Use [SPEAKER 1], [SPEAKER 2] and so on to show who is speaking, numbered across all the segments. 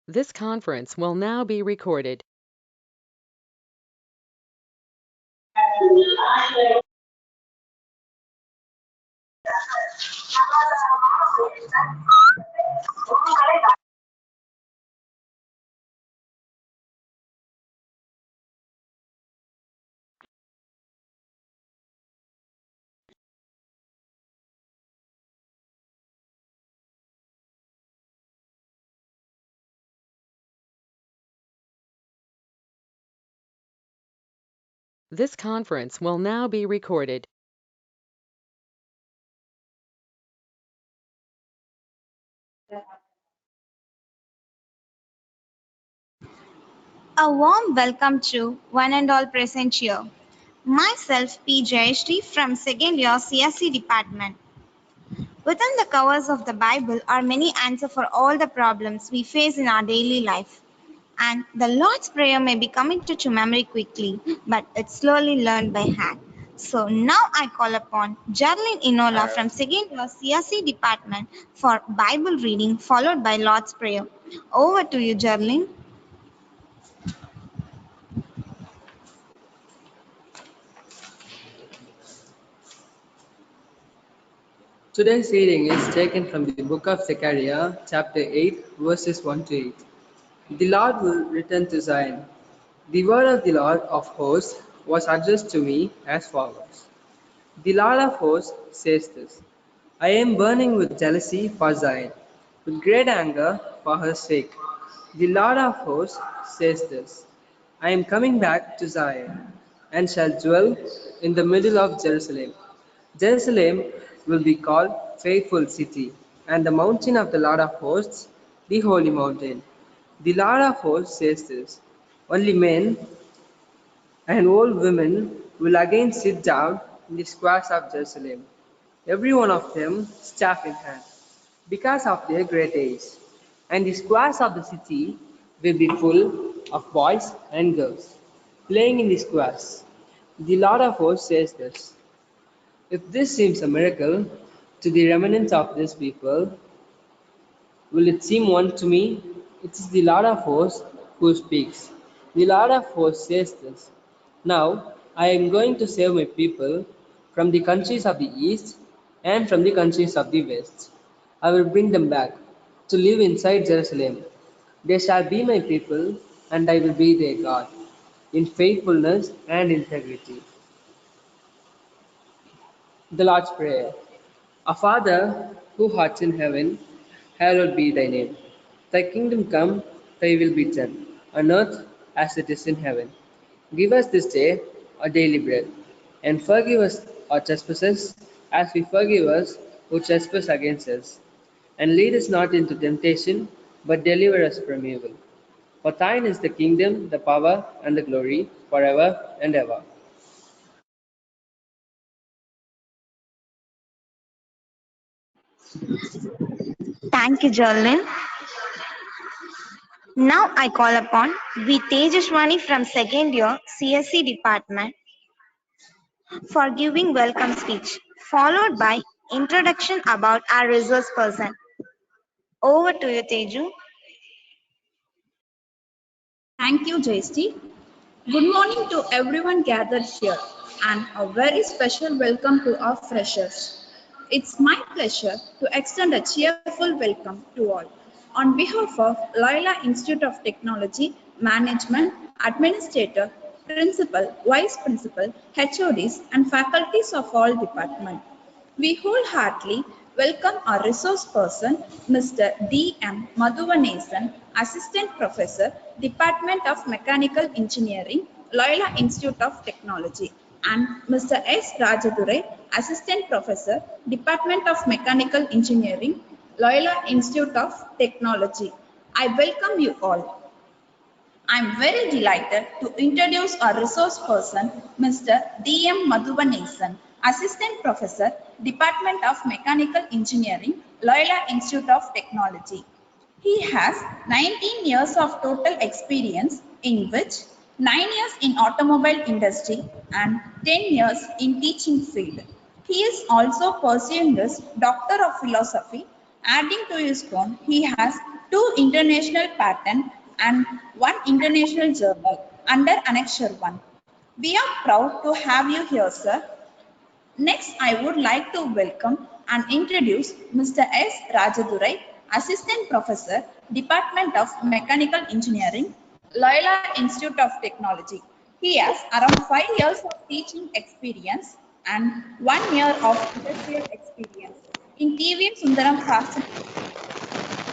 [SPEAKER 1] This conference will now be recorded. This conference will now be recorded.
[SPEAKER 2] A warm welcome to one and all present here. Myself, P. Jayashree from second year CSC department. Within the covers of the Bible are many answers for all the problems we face in our daily life. And the Lord's Prayer may be committed to memory quickly, but it's slowly learned by heart. So now I call upon Jarlene Inola from second year CSC department for Bible reading followed by Lord's Prayer. Over to you, Jarlene.
[SPEAKER 3] Today's reading is taken from the book of Zechariah, chapter 8, verses 1 to 8. The Lord will return to Zion. The word of the Lord of hosts was addressed to me as follows. The Lord of hosts says this: I am burning with jealousy for Zion, with great anger for her sake. The Lord of hosts says this: I am coming back to Zion, and shall dwell in the middle of Jerusalem. Jerusalem will be called Faithful City, and the mountain of the Lord of hosts, the holy mountain. The Lord of hosts says this: Only men and old women will again sit down in the squares of Jerusalem, every one of them staff in hand, because of their great age. And the squares of the city will be full of boys and girls, playing in the squares. The Lord of hosts says this: If this seems a miracle to the remnants of this people, will it seem one to me? It is the Lord of hosts who speaks. The Lord of hosts says this: Now I am going to save my people from the countries of the east and from the countries of the west. I will bring them back to live inside Jerusalem. They shall be my people, and I will be their God, in faithfulness and integrity. The Lord's Prayer. Our Father, who art in heaven, hallowed be thy name. Thy kingdom come, thy will be done, on earth as it is in heaven. Give us this day our daily bread, and forgive us our trespasses, as we forgive us who trespass against us. And lead us not into temptation, but deliver us from evil. For thine is the kingdom, the power, and the glory, forever and ever.
[SPEAKER 2] Thank you, Jarlene. Now I call upon V. Tejaswani from second year CSC department for giving welcome speech, followed by introduction about our resource person. Over to you, Teju.
[SPEAKER 4] Thank you, Jayashree. Good morning to everyone gathered here, and a very special welcome to our freshers. It's my pleasure to extend a cheerful welcome to all. On behalf of Loyola Institute of Technology, Management, Administrator, Principal, Vice Principal, HODs, and faculties of all departments. We wholeheartedly welcome our resource person, Mr. D. M. Madhuvanesan, Assistant Professor, Department of Mechanical Engineering, Loyola Institute of Technology, and Mr. S. Rajadurai, Assistant Professor, Department of Mechanical Engineering, Loyola Institute of Technology. I welcome you all. I'm very delighted to introduce our resource person, Mr. D. M. Madhuvanesan, Assistant Professor, Department of Mechanical Engineering, Loyola Institute of Technology. He has 19 years of total experience, in which 9 years in automobile industry and 10 years in teaching field. He is also pursuing his Doctor of Philosophy. Adding to his own, he has 2 international patent and 1 international journal under Annexure 1. We are proud to have you here, sir. Next, I would like to welcome and introduce Mr. S. Rajadurai, Assistant Professor, Department of Mechanical Engineering, Loyola Institute of Technology. He has around 5 years of teaching experience and 1 year of industrial experience in TVS Sundaram Fast.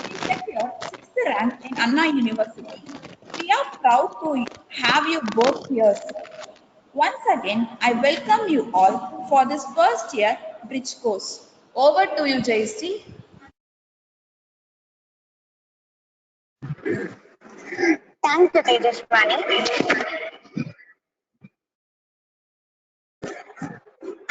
[SPEAKER 4] He secured 6th rank in Anna University. We are proud to have you both here, sir. Once again, I welcome you all for this first year bridge course. Over to you, Jayashree.
[SPEAKER 2] Thank you, Tejaswani.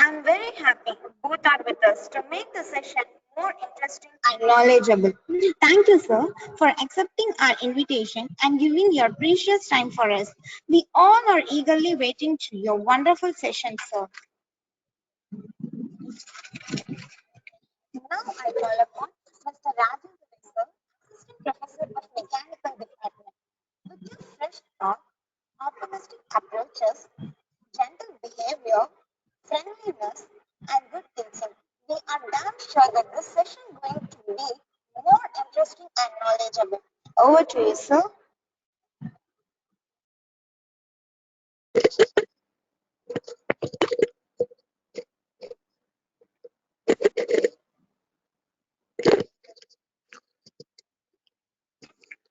[SPEAKER 2] I'm very happy both are with us to make the session more interesting and knowledgeable. Thank you, sir, for accepting our invitation and giving your precious time for us. We all are eagerly waiting to your wonderful session, sir. Now I call upon Mr. Raju sir, Assistant Professor of Mechanical Department. With your fresh thought, optimistic approaches, gentle behavior, friendliness, and good thinking, we are damn sure that this session is going to be more interesting and knowledgeable. Over to you, sir.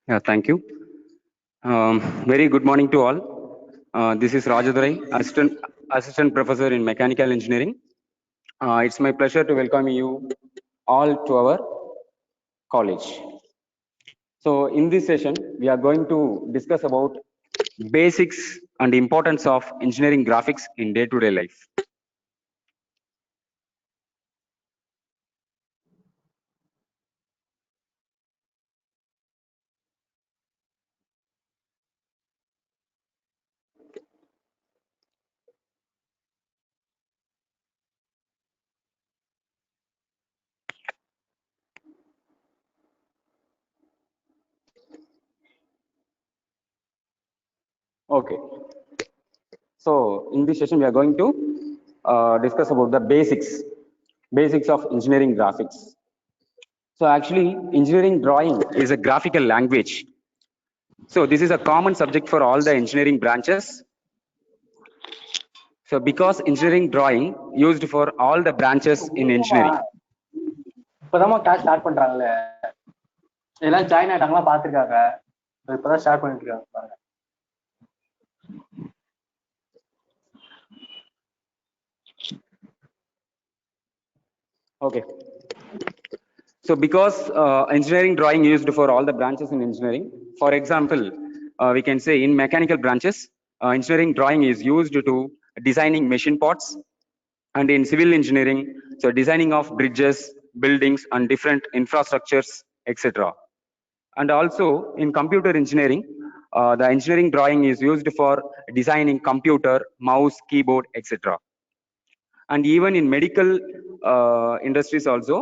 [SPEAKER 5] Yeah, thank you. Very good morning to all. This is Rajadurai, Assistant Professor in Mechanical Engineering. It's my pleasure to welcome you all to our college. So in this session, we are going to discuss about basics and importance of engineering graphics in day-to-day life. Okay. So in this session, we are going to discuss about the basics of engineering graphics. So actually, engineering drawing is a graphical language. So this is a common subject for all the engineering branches. So because engineering drawing used for all the branches in engineering.
[SPEAKER 3] இப்பதான் class start பண்றாங்கல்ல, எல்லாம் join ஆயிட்டாங்களா பாத்துருக்காங்க, இப்பதான் start பண்ணிட்டு இருக்காங்க பாருங்க.
[SPEAKER 5] Okay. So because engineering drawing used for all the branches in engineering, for example, we can say in mechanical branches, engineering drawing is used to designing machine parts, and in civil engineering, so designing of bridges, buildings and different infrastructures, etc. And also in computer engineering, the engineering drawing is used for designing computer, mouse, keyboard, etc. And even in medical industries also,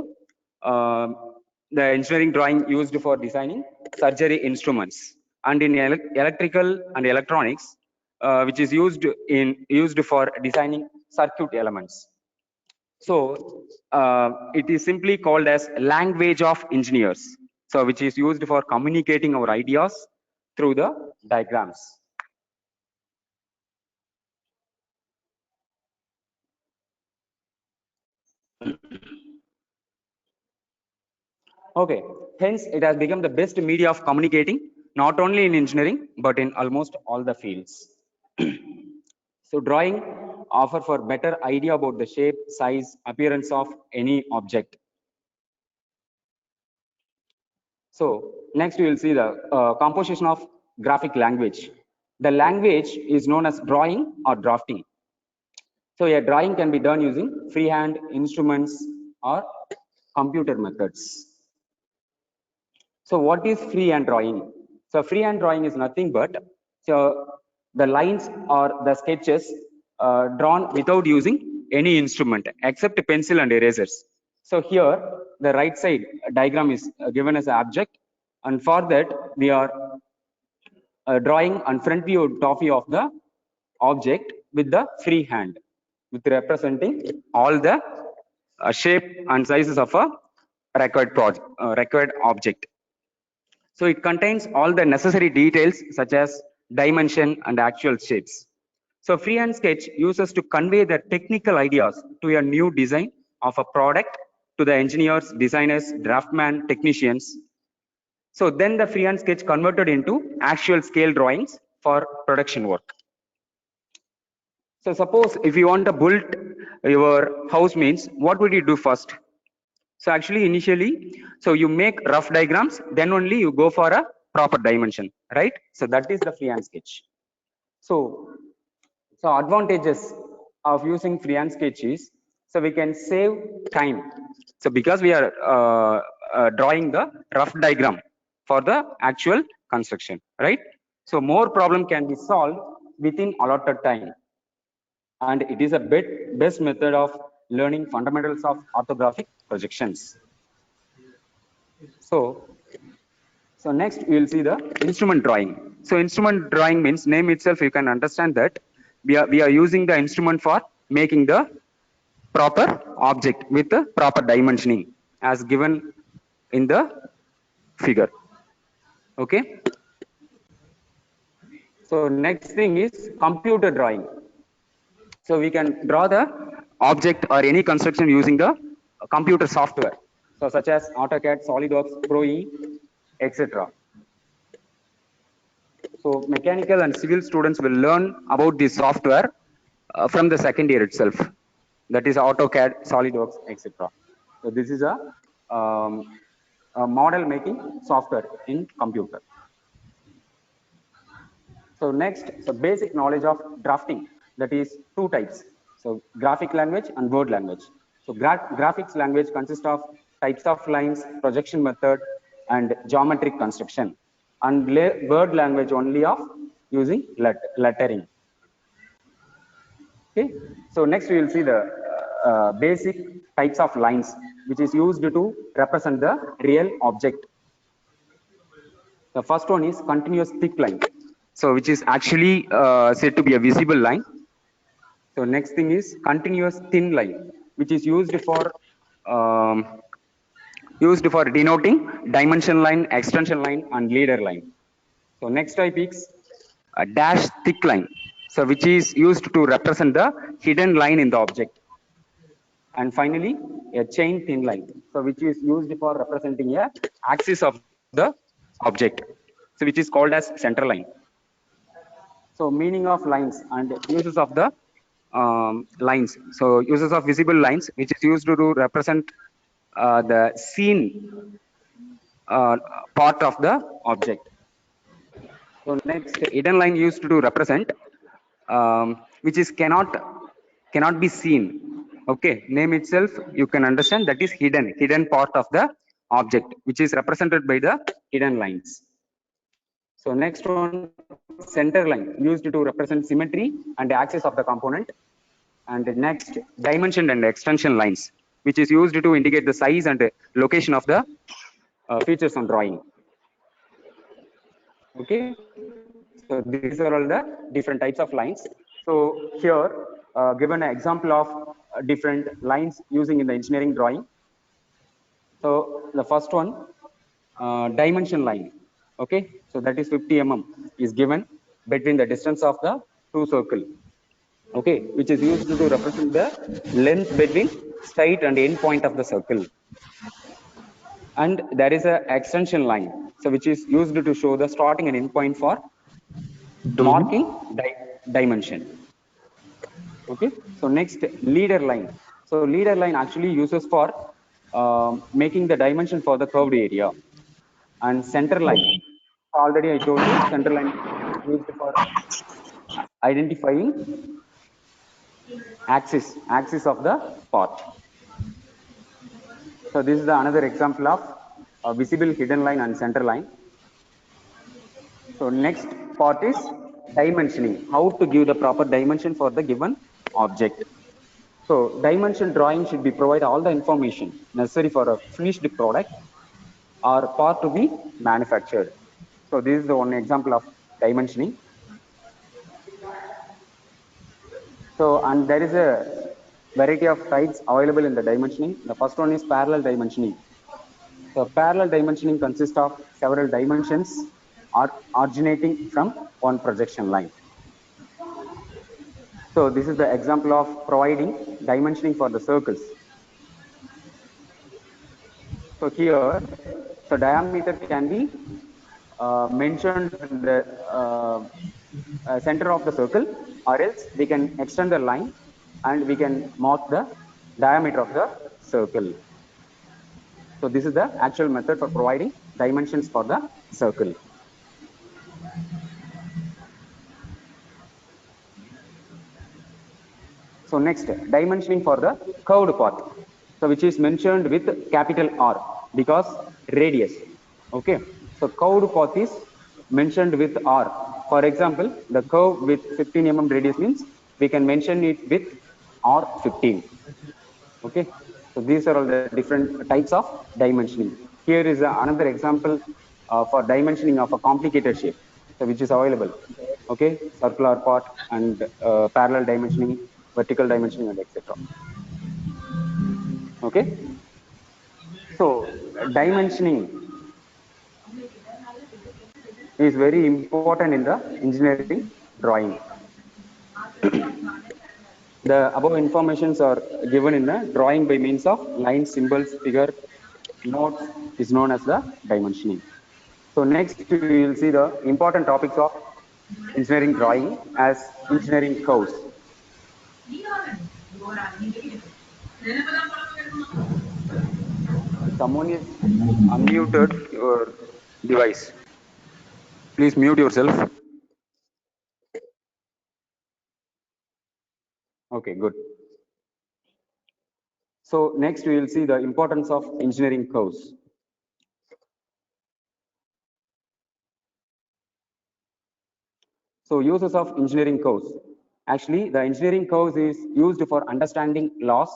[SPEAKER 5] the engineering drawing used for designing surgery instruments, and in electrical and electronics, which is used for designing circuit elements. So it is simply called as language of engineers, so which is used for communicating our ideas through the diagrams. Okay, hence it has become the best media of communicating, not only in engineering but in almost all the fields. So drawing offer for better idea about the shape, size, appearance of any object. So next we will see the composition of graphic language. The language is known as drawing or drafting. So a drawing can be done using freehand instruments or computer methods. So what is freehand drawing? So freehand drawing is nothing but the lines or the sketches drawn without using any instrument except pencil and erasers. So here the right side diagram is given as an object, And for that, we are drawing on front view top view of the object with the free hand, with representing all the shape and sizes of a required object. So it contains all the necessary details such as dimension and actual shapes. So freehand sketch uses to convey the technical ideas to a new design of a product to the engineers, designers, draftsmen, technicians. So then the freehand sketch converted into actual scale drawings for production work. So suppose if you want to build your house means, what would you do first? So actually initially, so you make rough diagrams, then only you go for a proper dimension, right? So that is the freehand sketch. So advantages of using freehand sketch is, so we can save time. So because we are drawing the rough diagram for the actual construction, right? So more problem can be solved within allotted time. And it is a best method of learning fundamentals of orthographic projections. So next we will see the instrument drawing. So instrument drawing means, name itself you can understand that we are using the instrument for making the proper object with the proper dimensioning as given in the figure. Okay. So next thing is computer drawing. So we can draw the object or any construction using the computer software. So such as AutoCAD, SolidWorks, Pro E, etc. So mechanical and civil students will learn about this software from the second year itself. That is AutoCAD, SolidWorks, etc. So this is a model making software in computer. So next, so basic knowledge of drafting, that is two types. So graphic language and word language. So graphics language consists of types of lines, projection method, and geometric construction. And word language only of using lettering. Okay. So next we will see the basic types of lines, which is used to represent the real object. The first one is continuous thick line. So which is actually said to be a visible line. So next thing is continuous thin line, which is used for denoting dimension line, extension line, and leader line. So next type is a dash thick line. So which is used to represent the hidden line in the object. And finally, a chain thin line. So which is used for representing a axis of the object. So which is called as center line. So meaning of lines and uses of the lines. So uses of visible lines, which is used to represent the seen part of the object. So next, hidden line used to represent which is cannot be seen. Okay, name itself you can understand, that is hidden part of the object, which is represented by the hidden lines. So next one, center line used to represent symmetry and axis of the component. And next, dimension and extension lines, which is used to indicate the size and location of the features on drawing. Okay, so these are all the different types of lines. So here, given an example of different lines using in the engineering drawing. So the first one, dimension line. Okay, so that is 50 mm is given between the distance of the two circle. Okay, which is used to represent the length between start and end point of the circle. And there is a extension line, so which is used to show the starting and end point for marking dimension. Okay, so next, leader line. So leader line actually uses for making the dimension for the curved area. And center line, already I told you, center line used for identifying axis of the part. So this is the another example of a visible hidden line and center line. So next part is dimensioning, how to give the proper dimension for the given object. So dimension drawing should be provide all the information necessary for a finished product. or part to be manufactured. So this is the one example of dimensioning. So, and there is a variety of types available in the dimensioning. The first one is parallel dimensioning. So parallel dimensioning consists of several dimensions originating from one projection line. So this is the example of providing dimensioning for the circles. So here, so diameter can be mentioned in the center of the circle, or else we can extend the line and we can mark the diameter of the circle. So this is the actual method for providing dimensions for the circle. So next, dimensioning for the curved path. So which is mentioned with capital R because radius. Okay. So curved path is mentioned with R. For example, the curve with 15 mm radius means we can mention it with R15. Okay. So these are all the different types of dimensioning. Here is another example for dimensioning of a complicated shape, so which is available. Okay, circular part and parallel dimensioning, vertical dimensioning, and etc. Okay, so dimensioning is very important in the engineering drawing. The above informations are given in the drawing by means of lines, symbols, figure, notes is known as the dimensioning. So next we will see the important topics of engineering drawing as engineering curves. Someone is unmuted your device. Please mute yourself. Okay, good. So next we will see the importance of engineering curves. So uses of engineering curves. Actually, the engineering curves is used for understanding laws,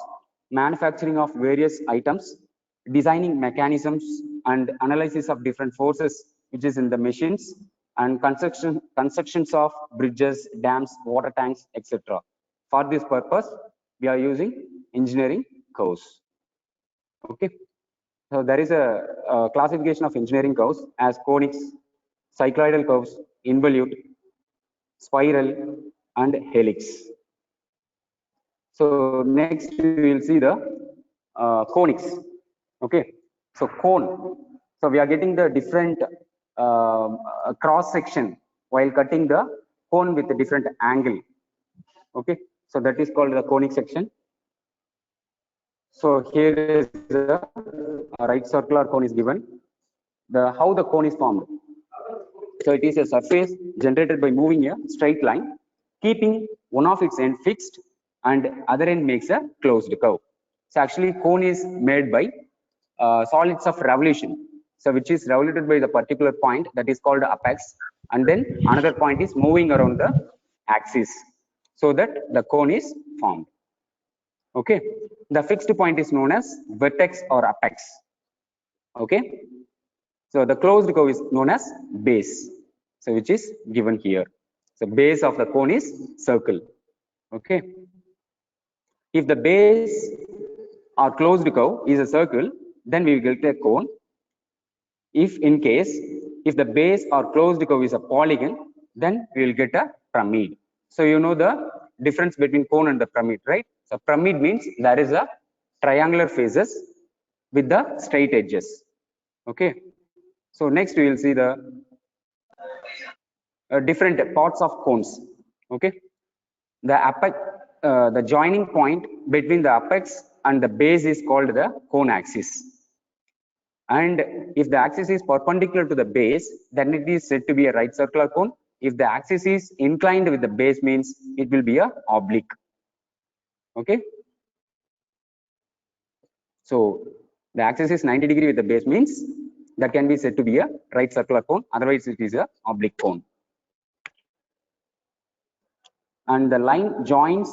[SPEAKER 5] manufacturing of various items, designing mechanisms, and analysis of different forces which is in the machines, and constructions of bridges, dams, water tanks, etc. For this purpose, we are using engineering curves. Okay. So there is a classification of engineering curves as conics, cycloidal curves, involute, spiral, and helix. So next we will see the conics. Okay, so cone. So we are getting the different cross section while cutting the cone with a different angle. Okay, so that is called the conic section. So here is the right circular cone is given. The how the cone is formed. So it is a surface generated by moving a straight line, keeping one of its end fixed and other end makes a closed curve. So actually cone is made by solids of revolution. So which is revoluted by the particular point that is called apex, and then another point is moving around the axis so that the cone is formed. Okay, the fixed point is known as vertex or apex. Okay, so the closed curve is known as base, so which is given here. So base of the cone is circle. Okay, if the base or closed curve is a circle, then we will get a cone. If in case if the base or closed curve is a polygon, then we will get a pyramid. So you know the difference between cone and the pyramid, right? So pyramid means there is a triangular faces with the straight edges. Okay, so next we will see the different parts of cones. Okay, the apex, the joining point between the apex and the base is called the cone axis. And if the axis is perpendicular to the base, then it is said to be a right circular cone. If the axis is inclined with the base, means it will be a oblique. Okay, so the axis is 90 degree with the base means that can be said to be a right circular cone, otherwise it is a oblique cone. And the line joins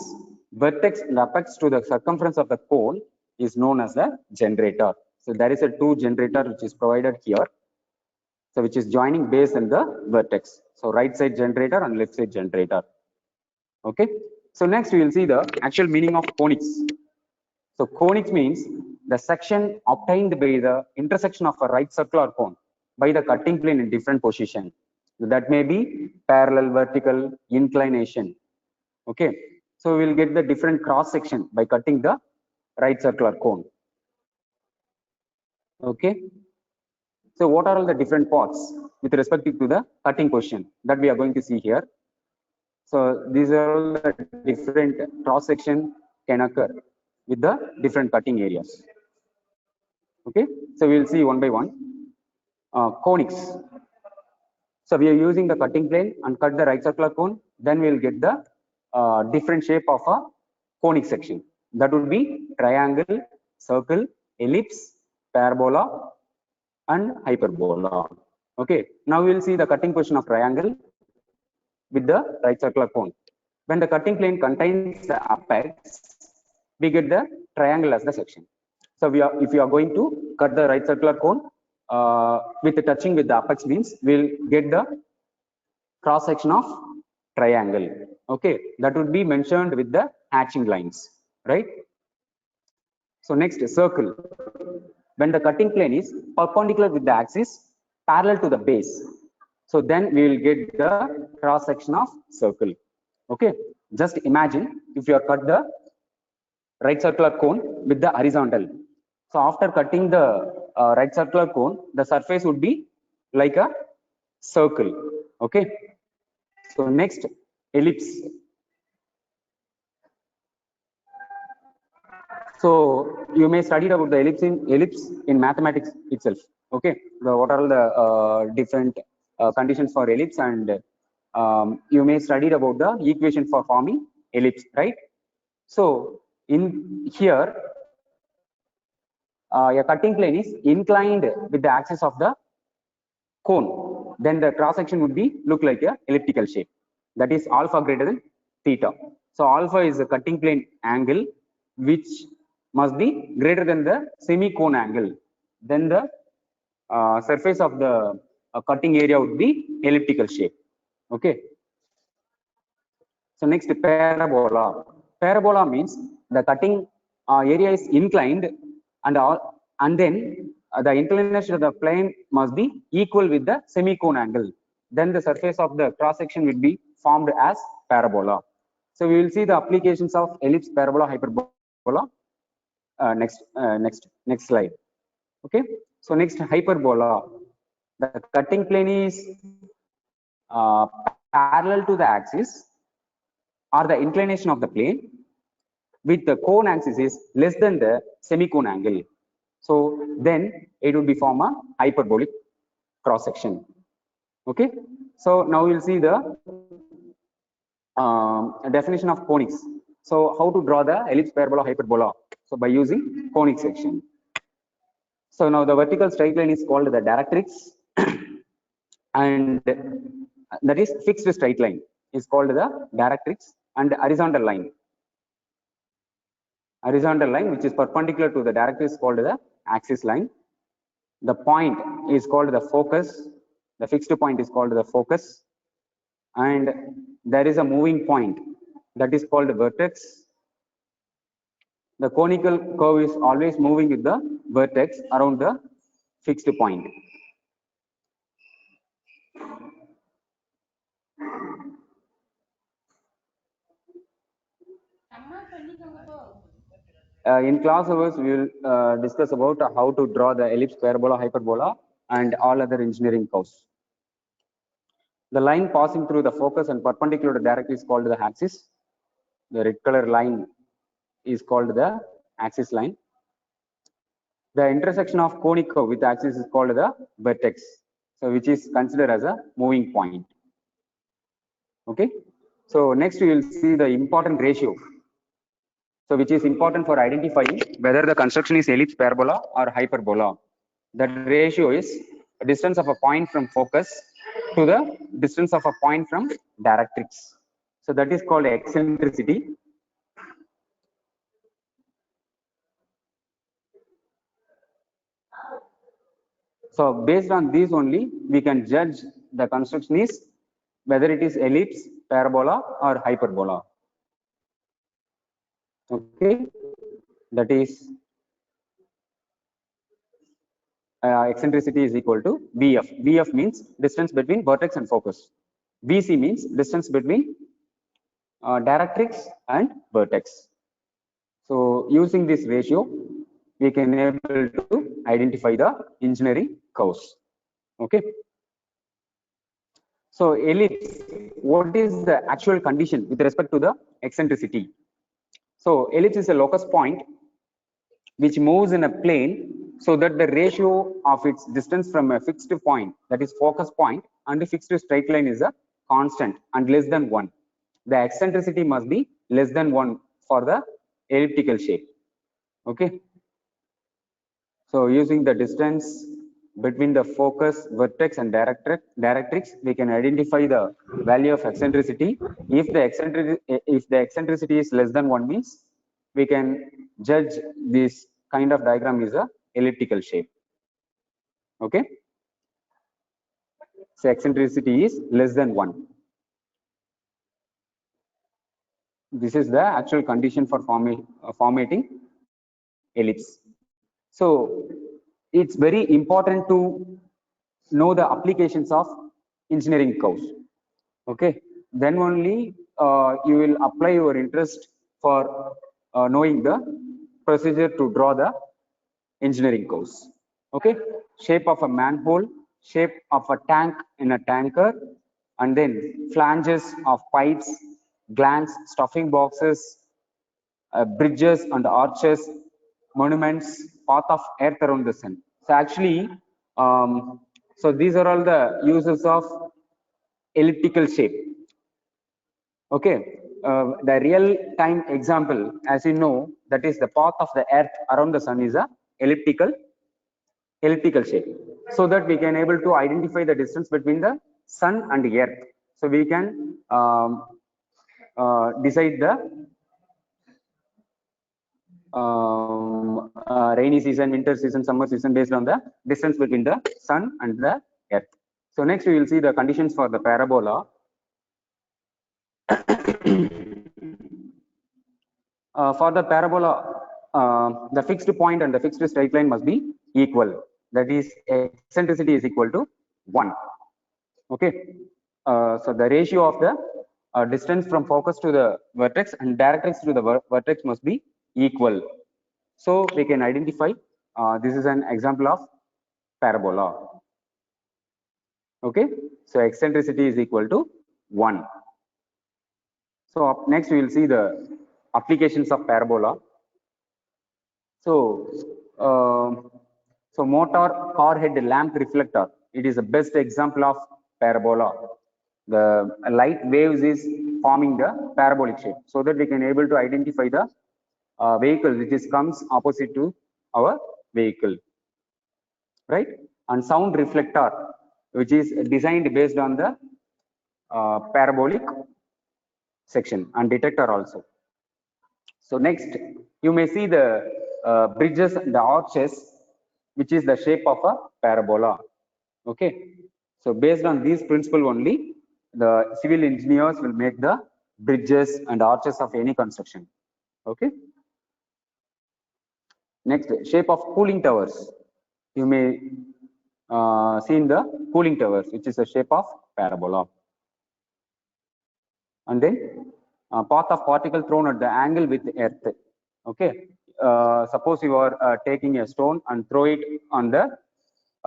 [SPEAKER 5] vertex and apex to the circumference of the cone is known as the generator. So there is a two generator which is provided here. So which is joining base and the vertex. So right side generator and left side generator. Okay. So next we will see the actual meaning of conics. So conics means the section obtained by the intersection of a right circular cone by the cutting plane in different position. That may be parallel, vertical, inclination. Okay. So we will get the different cross section by cutting the right circular cone. Okay. So what are all the different parts with respect to the cutting position that we are going to see here? So these are all the different cross section can occur with the different cutting areas. Okay, so we will see one by one. Conics. So we are using the cutting plane and cut the right circular cone. Then we will get the different shape of a conic section. That would be triangle, circle, ellipse, parabola, and hyperbola. Okay, now we will see the cutting position of triangle with the right circular cone. When the cutting plane contains the apex, we get the triangle as the section. So if we are going to cut the right circular cone with the touching with the apex means we'll get the cross section of triangle. Okay, that would be mentioned with the hatching lines, right? So next, circle. When the cutting plane is perpendicular with the axis, parallel to the base, so then we will get the cross section of circle. Okay, just imagine if you are cut the right circular cone with the horizontal. So after cutting the right circular cone, the surface would be like a circle. Okay. So next, ellipse. So you may study about the ellipse in mathematics itself. Okay. What are all the different conditions for ellipse, and you may study about the equation for forming ellipse, right? So in here, a cutting plane is inclined with the axis of the cone. Then the cross section would be look like a elliptical shape. That is alpha greater than theta. So alpha is a cutting plane angle which must be greater than the semi-cone angle. Then the surface of the cutting area would be elliptical shape. Okay. So next, parabola. Parabola means the cutting area is inclined, and then the inclination of the plane must be equal with the semi-cone angle. Then the surface of the cross section will be formed as parabola. So we will see the applications of ellipse, parabola, hyperbola. Next slide. Okay. So next, hyperbola. The cutting plane is uh, parallel to the axis or the inclination of the plane with the cone axis is less than the semi-cone angle. So then it would be form a hyperbolic cross section. Okay. So now we'll see the definition of conics. So how to draw the ellipse, parabola, hyperbola? So by using conic section. So now the vertical straight line is called the directrix, and that is fixed straight line is called the directrix, and horizontal line which is perpendicular to the directrix is called the axis line. The point is called the focus. The fixed point is called the focus, and there is a moving point that is called the vertex. The conical curve is always moving with the vertex around the fixed point. In class hours, we will discuss about how to draw the ellipse, parabola, hyperbola, and all other engineering curves. The line passing through the focus and perpendicular to directly is called the axis. The red color line is called the axis line. The intersection of conic curve with the axis is called the vertex, so which is considered as a moving point. Okay. So next we will see the important ratio. So which is important for identifying whether the construction is ellipse, parabola, or hyperbola. That ratio is distance of a point from focus to the distance of a point from directrix. So that is called eccentricity. So based on these only, we can judge the construction is whether it is ellipse, parabola, or hyperbola. Okay, that is eccentricity is equal to BF. BF means distance between vertex and focus. BC means distance between directrix and vertex. So using this ratio, we can able to identify the engineering curves. Okay. So ellipse, what is the actual condition with respect to the eccentricity? So ellipse is a locus point which moves in a plane so that the ratio of its distance from a fixed point, that is focus point, and a fixed straight line is a constant and less than 1. The eccentricity must be less than 1 for the elliptical shape. Okay. So using the distance between the focus, vertex, and directrix, we can identify the value of eccentricity. If the eccentricity is less than 1 means, we can judge this kind of diagram is a elliptical shape. Okay. So eccentricity is less than 1. This is the actual condition for formatting ellipse. So it's very important to know the applications of engineering curves. Okay, then only you will apply your interest for knowing the procedure to draw the engineering curves. Okay, shape of a manhole, shape of a tank in a tanker, and then flanges of pipes, glands, stuffing boxes, bridges and arches, monuments, path of earth around the sun. So actually, so these are all the uses of elliptical shape. Okay, the real time example, as you know, that is the path of the earth around the sun is a elliptical shape, so that we can able to identify the distance between the sun and the earth. So we can decide the rainy season, winter season, summer season based on the distance between the sun and the earth. So next we will see the conditions for the parabola. For the parabola, the fixed point and the fixed straight line must be equal. That is, eccentricity is equal to 1. Okay. So the ratio of the distance from focus to the vertex and directrix to the vertex must be equal. So we can identify this is an example of parabola. Okay. So eccentricity is equal to 1. So up next we will see the applications of parabola. So, so motor car head lamp reflector, it is the best example of parabola. The light waves is forming the parabolic shape, so that we can able to identify the vehicle which is comes opposite to our vehicle, right? And sound reflector, which is designed based on the parabolic section, and detector also. So next, you may see the bridges and the arches, which is the shape of a parabola. Okay. So based on these principle only, the civil engineers will make the bridges and arches of any construction. Okay. Next, shape of cooling towers. You may see in the cooling towers, which is a shape of parabola. And then path of particle thrown at the angle with earth. Okay. Suppose you are taking a stone and throw it on the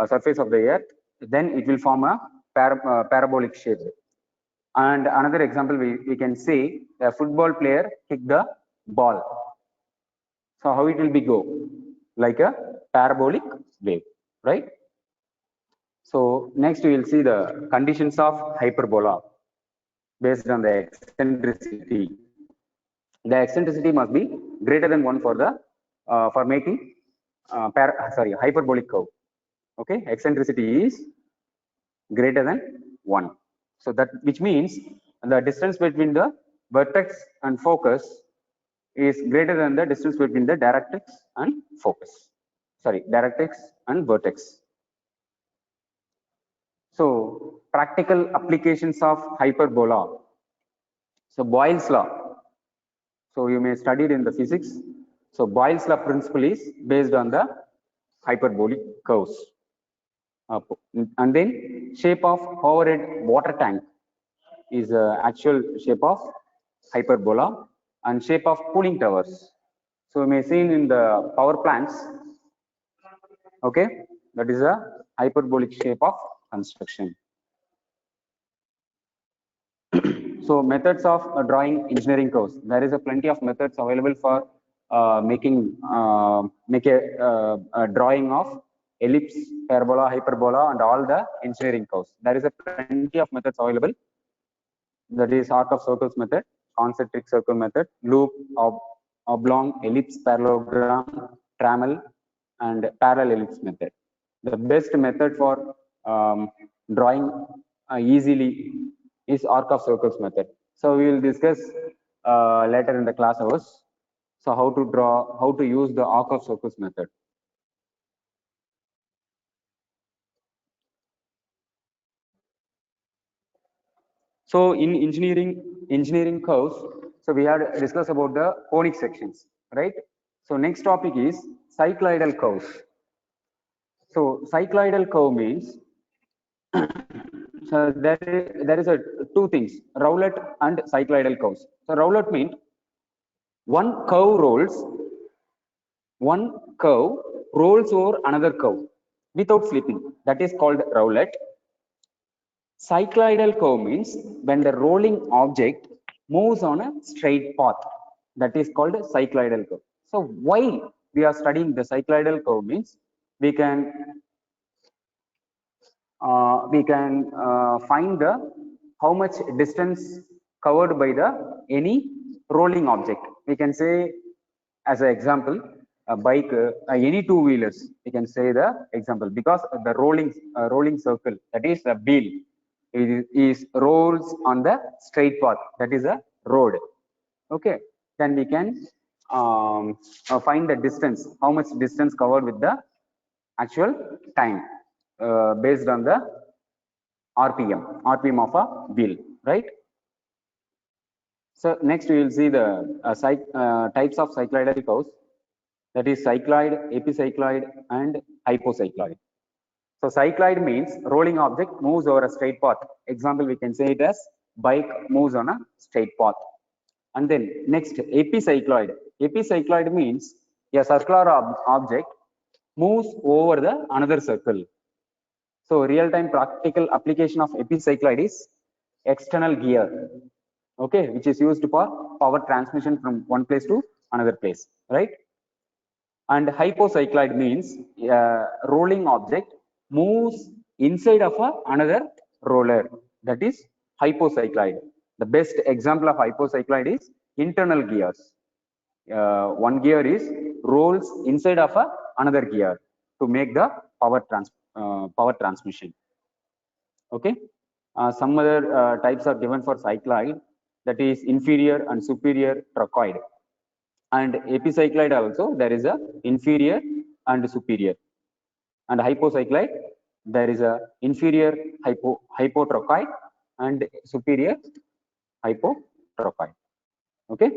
[SPEAKER 5] surface of the earth, then it will form a parabolic shape. And another example, we can say a football player kick the ball. So how it will be go? Like a parabolic wave, right? So next we will see the conditions of hyperbola based on the eccentricity. The eccentricity must be greater than 1 for the for making hyperbolic curve. Okay, eccentricity is greater than 1. So that, which means the distance between the vertex and focus is greater than the distance between the directrix and focus. Sorry, directrix and vertex. So practical applications of hyperbola. So Boyle's law. So you may study it in the physics. So Boyle's law principle is based on the hyperbolic curves. And then shape of overhead water tank is actual shape of hyperbola, and shape of cooling towers. So you may see in the power plants, okay, that is a hyperbolic shape of construction. So methods of drawing engineering curves. There is a plenty of methods available for making a drawing of ellipse, parabola, hyperbola, and all the engineering curves. There is a plenty of methods available. That is arc of circles method, concentric circle method, loop, oblong, ellipse, parallelogram, trammel, and parallel ellipse method. The best method for drawing easily is arc of circles method. So we will discuss later in the class hours. So how to use the arc of circles method. So in engineering curves, so we had discussed about the conic sections, right? So next topic is cycloidal curves. So cycloidal curve means so there is a two things, roulette and cycloidal curves. So roulette means one curve rolls over another curve without slipping. That is called roulette. Cycloidal curve means when the rolling object moves on a straight path. That is called a cycloidal curve. So why we are studying the cycloidal curve means we can find the how much distance covered by the any rolling object. We can say as an example a bike, any two wheelers. We can say the example because the rolling circle, that is the wheel, is rolls on the straight path, that is a road. Okay, then we can find the distance, how much distance covered with the actual time based on the RPM of a wheel, right? So next we will see the types of cycloidal curves, that is cycloid, epicycloid, and hypocycloid. So cycloid means rolling object moves over a straight path. Example, we can say it as bike moves on a straight path. And then next, epicycloid. Epicycloid means a circular object moves over the another circle. So real-time practical application of epicycloid is external gear, okay, which is used for power transmission from one place to another place, right? And hypocycloid means a rolling object moves inside of another roller, that is hypocycloid. The best example of hypocycloid is internal gears. One gear is rolls inside of another gear to make the power transmission. Okay, some other types are given for cycloid, that is inferior and superior trochoid. And epicycloid also there is a inferior and superior. And hypocycloid there is a inferior hypotrochoid and superior hypotrochoid. Okay,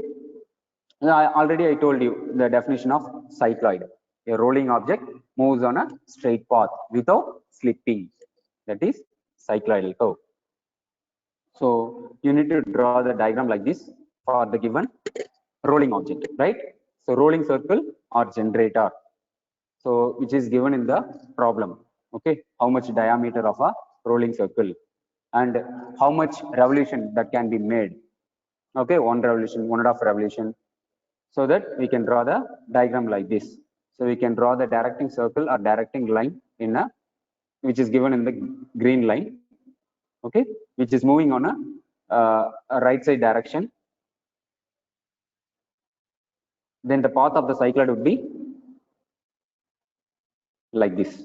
[SPEAKER 5] already I told you the definition of cycloid. A rolling object moves on a straight path without slipping, that is cycloidal curve. So you need to draw the diagram like this for the given rolling object, right? So rolling circle or generator, so which is given in the problem. Okay, how much diameter of a rolling circle and how much revolution that can be made. Okay, one revolution, 1.5 revolution, so that we can draw the diagram like this. So we can draw the directing circle or directing line in a, which is given in the green line, okay, which is moving on a right side direction. Then the path of the cycloid would be like this.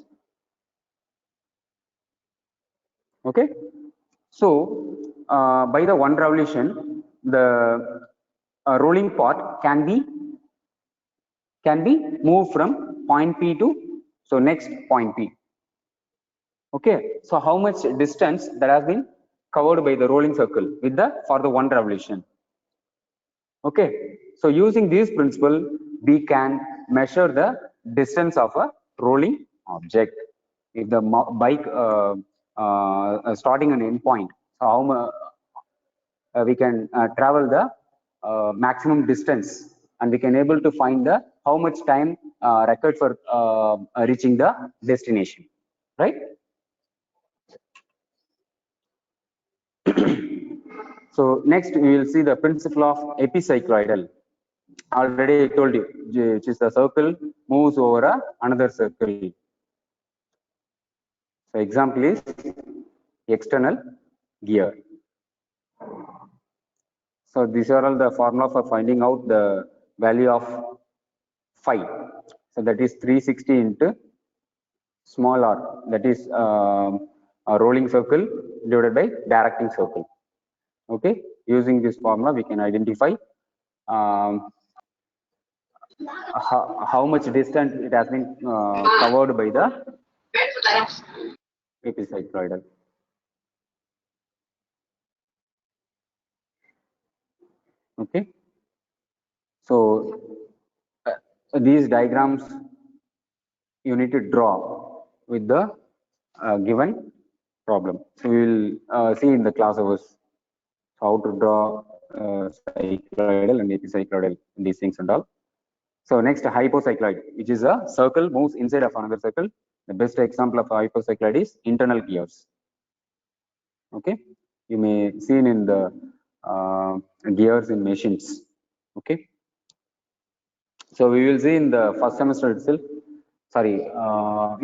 [SPEAKER 5] Okay, so by the one revolution, the rolling part can be moved from point P to, so next point P. Okay, so how much distance that has been covered by the rolling circle with the for the one revolution. Okay, so using this principle, we can measure the distance of a rolling object. If the bike starting an end point, so how we can travel the maximum distance, and we can able to find the how much time required for reaching the destination, right? So next we will see the principle of epicycloidal. Already I told you, which is the circle moves over another circle. So example is external gear. So these are all the formula for finding out the value of phi. So that is 360 into small r, that is a rolling circle divided by directing circle. Okay, using this formula we can identify how much distance it has been covered by the epicycloidal. Okay, so these diagrams you need to draw with the given problem. So we will see in the class hours how to draw cycloidal and epicycloidal, these things and all. So next, hypocycloid, which is a circle moves inside of another circle. The best example of hypocycloid is internal gears. Okay, you may see in the gears in machines. Okay, so we will see in the first semester itself. Sorry,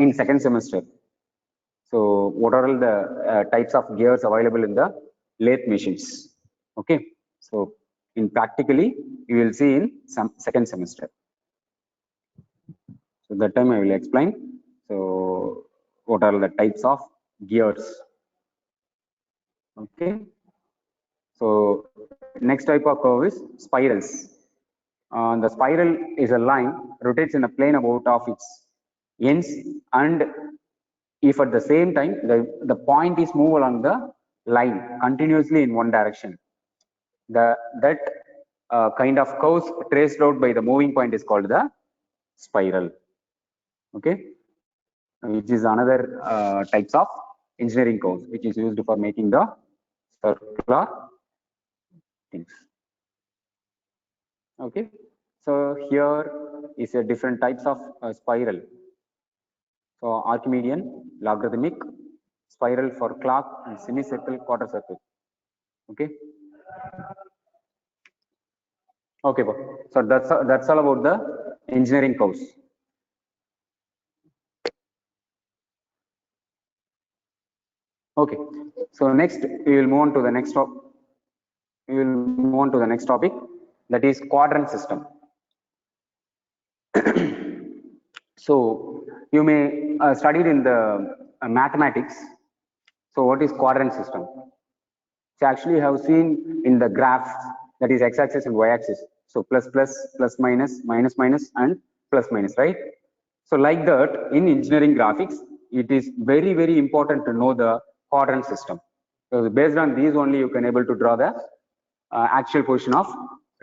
[SPEAKER 5] in second semester. So what are all the types of gears available in the lathe machines? Okay, so in practically you will see in some second semester. So that time I will explain. So what are the types of gears? Okay. So next type of curve is spirals. The spiral is a line rotates in a plane about of its ends, and if at the same time the point is moved along the line continuously in one direction, that kind of curves traced out by the moving point is called the spiral. Okay, which is another types of engineering curves which is used for making the circular things. Okay, so here is a different types of spiral. So Archimedean, logarithmic, spiral for clock, and semicircle, quarter circle. Okay. Okay, so that's all about the engineering curves. Okay, so next we will move on to the next topic. We will move on to the next topic, that is quadrant system. So you may studied in the mathematics. So what is quadrant system? So actually you have seen in the graphs, that is x-axis and y-axis. So plus plus, plus minus, minus minus, and plus minus, right? So like that in engineering graphics, it is very, very important to know the quadrant system. So based on these only you can able to draw the actual position of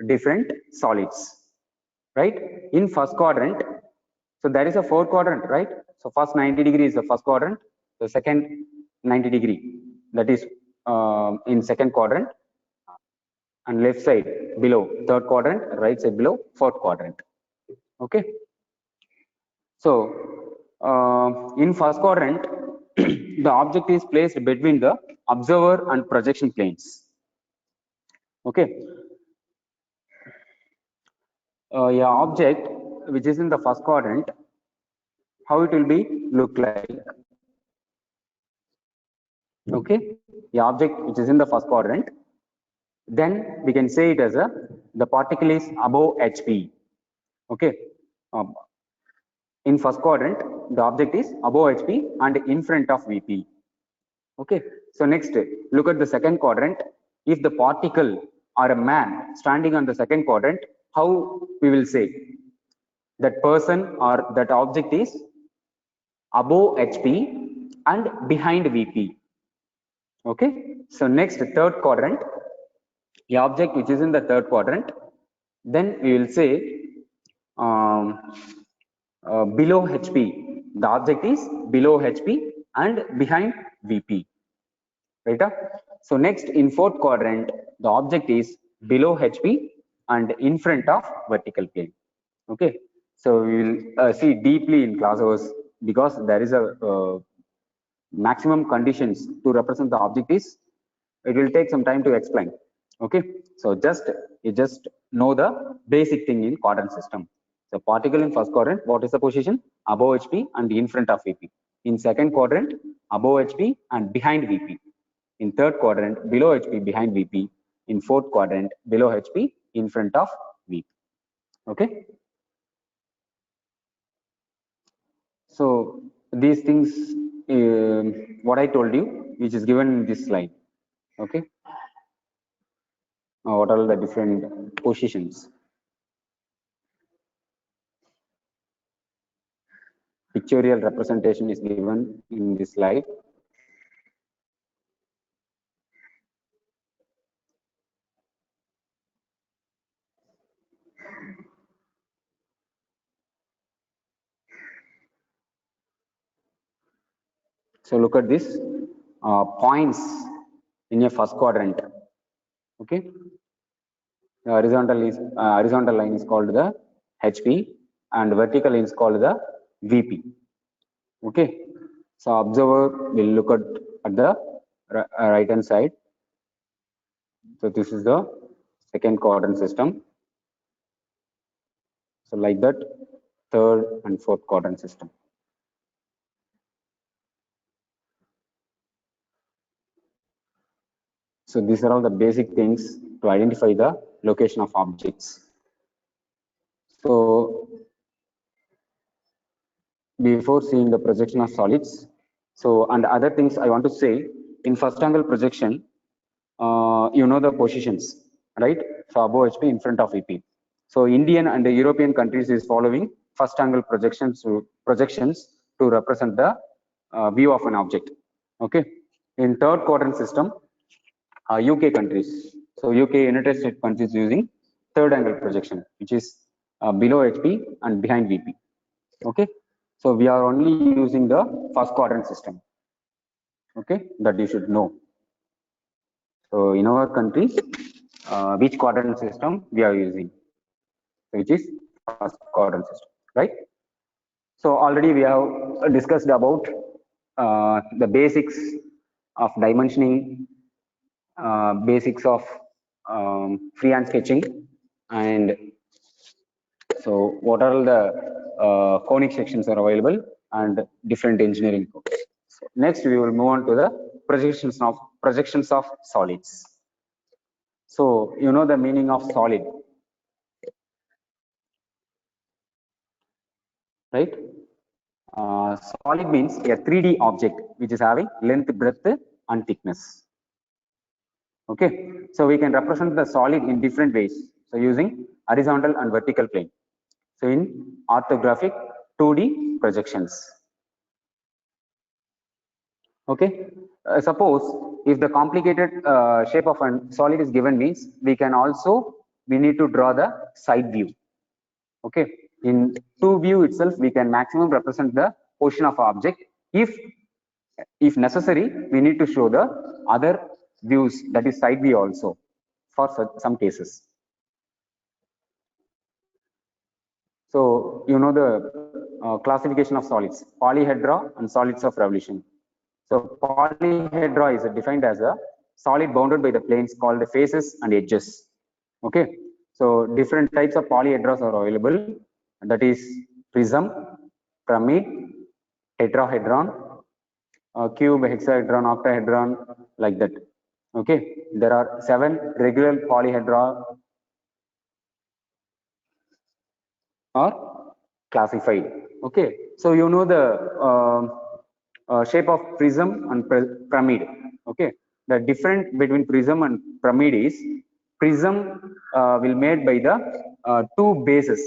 [SPEAKER 5] different solids, right? In first quadrant, so there is a four quadrant, right? So first 90 degree is the first quadrant, the second 90 degree, that is in second quadrant, and left side below third quadrant, right side below fourth quadrant. Okay, so in first quadrant the object is placed between the observer and projection planes. Okay, a object which is in the first quadrant, how it will be look like? Okay, the object which is in the first quadrant, then we can say it as the particle is above HP. Okay, in first quadrant the object is above HP and in front of VP. Okay, so next look at the second quadrant. If the particle or a man standing on the second quadrant, how we will say that person or that object is above HP and behind VP. Okay, so next, third quadrant, the object which is in the third quadrant, then we will say below HP. The object is below HP and behind VP. Right? So next, in fourth quadrant, the object is below HP and in front of vertical plane. Okay, so we will see deeply in class hours, because there is a maximum conditions to represent the object is, it will take some time to explain. Okay, so you just know the basic thing in quadrant system. So particle in first quadrant, what is the position? Above HP and in front of VP. In second quadrant, above HP and behind VP. In third quadrant, below HP, behind VP. In fourth quadrant, below HP, in front of VP. Okay. So these things, what I told you, which is given in this slide. Okay. What are the different positions? Pictorial representation is given in this slide. So look at this, points in your first quadrant. Okay, the horizontal line is called the HP and vertical line is called the VP. Okay, so observer will look at the right hand side. So this is the second quadrant system. So like that, third and fourth quadrant system. So these are all the basic things to identify the location of objects. So before seeing the projection of solids, so and other things I want to say, in first angle projection, you know the positions, right? So above HP, in front of VP. So Indian and the European countries is following first angle projections to represent the view of an object. Okay. In third quadrant system, UK countries. So UK, United States countries using third angle projection, which is below HP and behind VP. Okay. So we are only using the first quadrant system. Okay, that you should know. So in our countries, which quadrant system we are using, which is first quadrant system, right? So already we have discussed about the basics of dimensioning, basics of freehand sketching, and so what are the conic sections are available and different engineering codes. So next we will move on to the projections of solids. So you know the meaning of solid, right? Solid means a 3D object which is having length, breadth, and thickness. Okay, so we can represent the solid in different ways. So using horizontal and vertical plane. So in orthographic 2D projections. Okay, suppose if the complicated shape of a solid is given means, we need to draw the side view. Okay, in 2 view itself we can maximum represent the position of object. If necessary, we need to show the other views, that is side view also for some cases. So you know the classification of solids, polyhedra and solids of revolution. So polyhedra is defined as a solid bounded by the planes called the faces and edges. Okay, so different types of polyhedras are available, that is prism, pyramid, tetrahedron, cube, hexahedron, octahedron, like that. Okay, there are 7 regular polyhedra are classified. Okay, so you know the shape of prism and pyramid. Okay, the difference between prism and pyramid is, prism will made by the 2 bases,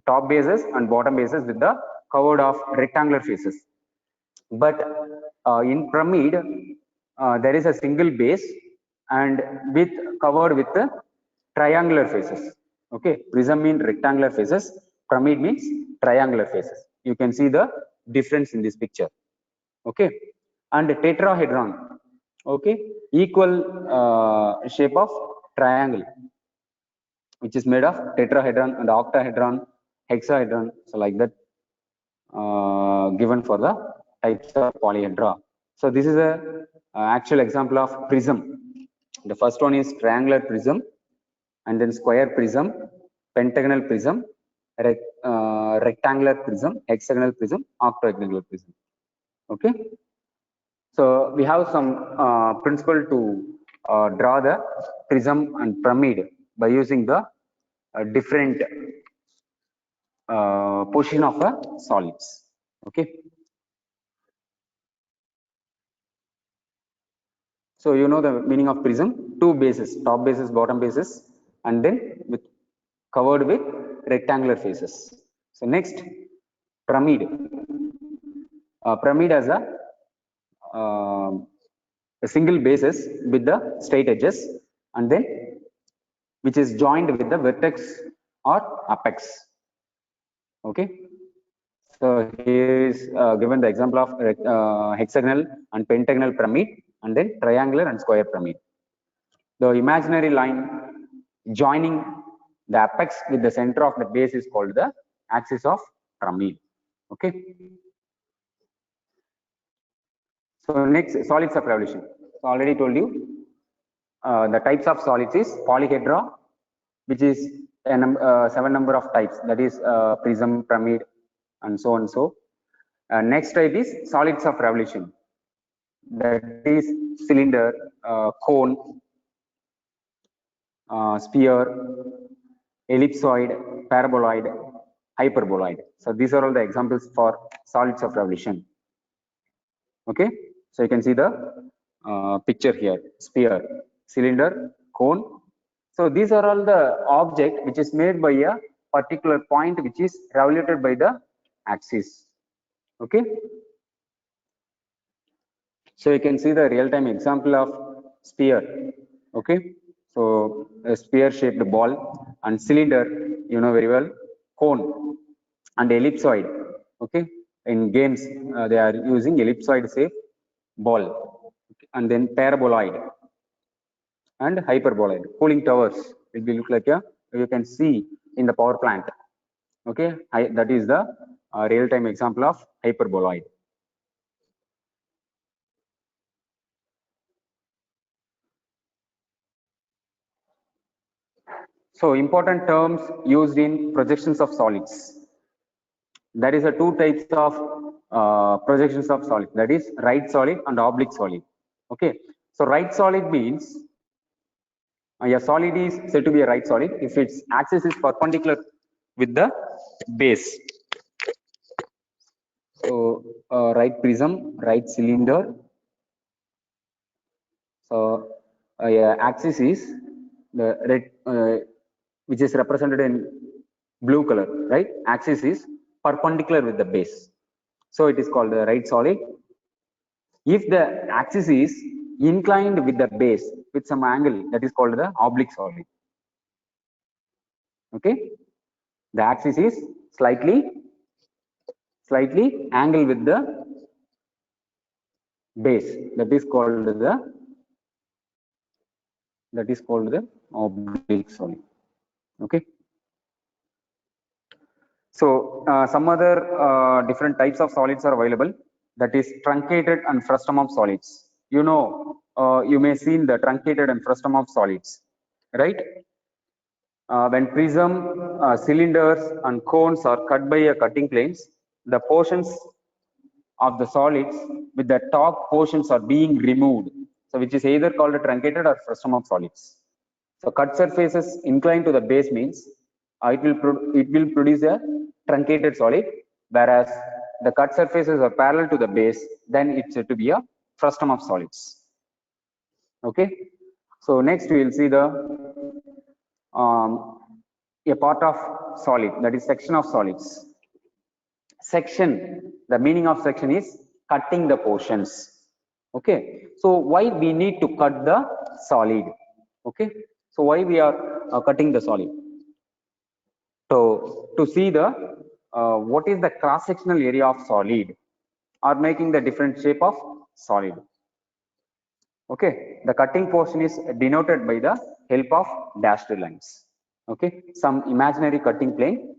[SPEAKER 5] top bases and bottom bases with the covered of rectangular faces. But in pyramid there is a single base and with covered with triangular faces. Okay, prism means rectangular faces, pyramid means triangular faces. You can see the difference in this picture. Okay, and tetrahedron, okay, equal shape of triangle, which is made of tetrahedron and octahedron, hexahedron, so like that, given for the types of polyhedra. So this is a actual example of prism. The first one is triangular prism, and then square prism, pentagonal prism, rectangular prism, hexagonal prism, octagonal prism. Okay, so we have some principle to draw the prism and pyramid by using the different position of solids. Okay, so you know the meaning of prism: two bases, top bases, bottom bases, and then with covered with rectangular faces. So next, pyramid. Pyramid has a single basis with the straight edges, and then which is joined with the vertex or apex. Okay, so here is given the example of hexagonal and pentagonal pyramid, and then triangular and square pyramid. The imaginary line joining the apex with the center of the base is called the axis of pyramid. Okay, so next, solids of revolution. So already told you the types of solids is polyhedra, which is a seven number of types, that is prism, pyramid, and so on. So next type is solids of revolution, that is cylinder, cone, sphere, ellipsoid, paraboloid, hyperboloid. So these are all the examples for solids of revolution. Okay, so you can see the picture here: sphere, cylinder, cone. So these are all the object which is made by a particular point which is revoluted by the axis. Okay, so you can see the real-time example of sphere. Okay, so a sphere-shaped ball, and cylinder, you know very well, cone, and ellipsoid. Okay, in games they are using ellipsoid-shaped ball, and then paraboloid and hyperboloid. Cooling towers, it will look like a, you can see in the power plant. Okay, that is the real-time example of hyperboloid. So important terms used in projections of solids. There is a two types of projections of solid, that is right solid and oblique solid. Okay, so right solid means a solid is said to be a right solid if its axis is perpendicular with the base. So right prism, right cylinder. So axis is the red, which is represented in blue color, right? Axis is perpendicular with the base, so it is called the right solid. If the axis is inclined with the base with some angle, that is called the oblique solid. Okay, the axis is slightly angled with the base, that is called the oblique solid. Okay, so some other different types of solids are available, that is truncated and frustum of solids. You know, you may see the truncated and frustum of solids, right? When prism, cylinders, and cones are cut by a cutting planes, the portions of the solids with the top portions are being removed. So which is either called a truncated or frustum of solids. So cut surfaces inclined to the base means it will produce a truncated solid, whereas the cut surfaces are parallel to the base, then it's said to be a frustum of solids. Okay, so next we will see the a part of solid, that is section of solids. Section, the meaning of section is cutting the portions. Okay, so why we need to cut the solid? Okay, so why we are cutting the solid? So to see the what is the cross sectional area of solid, or making the different shape of solid. Okay, the cutting portion is denoted by the help of dashed lines. Okay, some imaginary cutting plane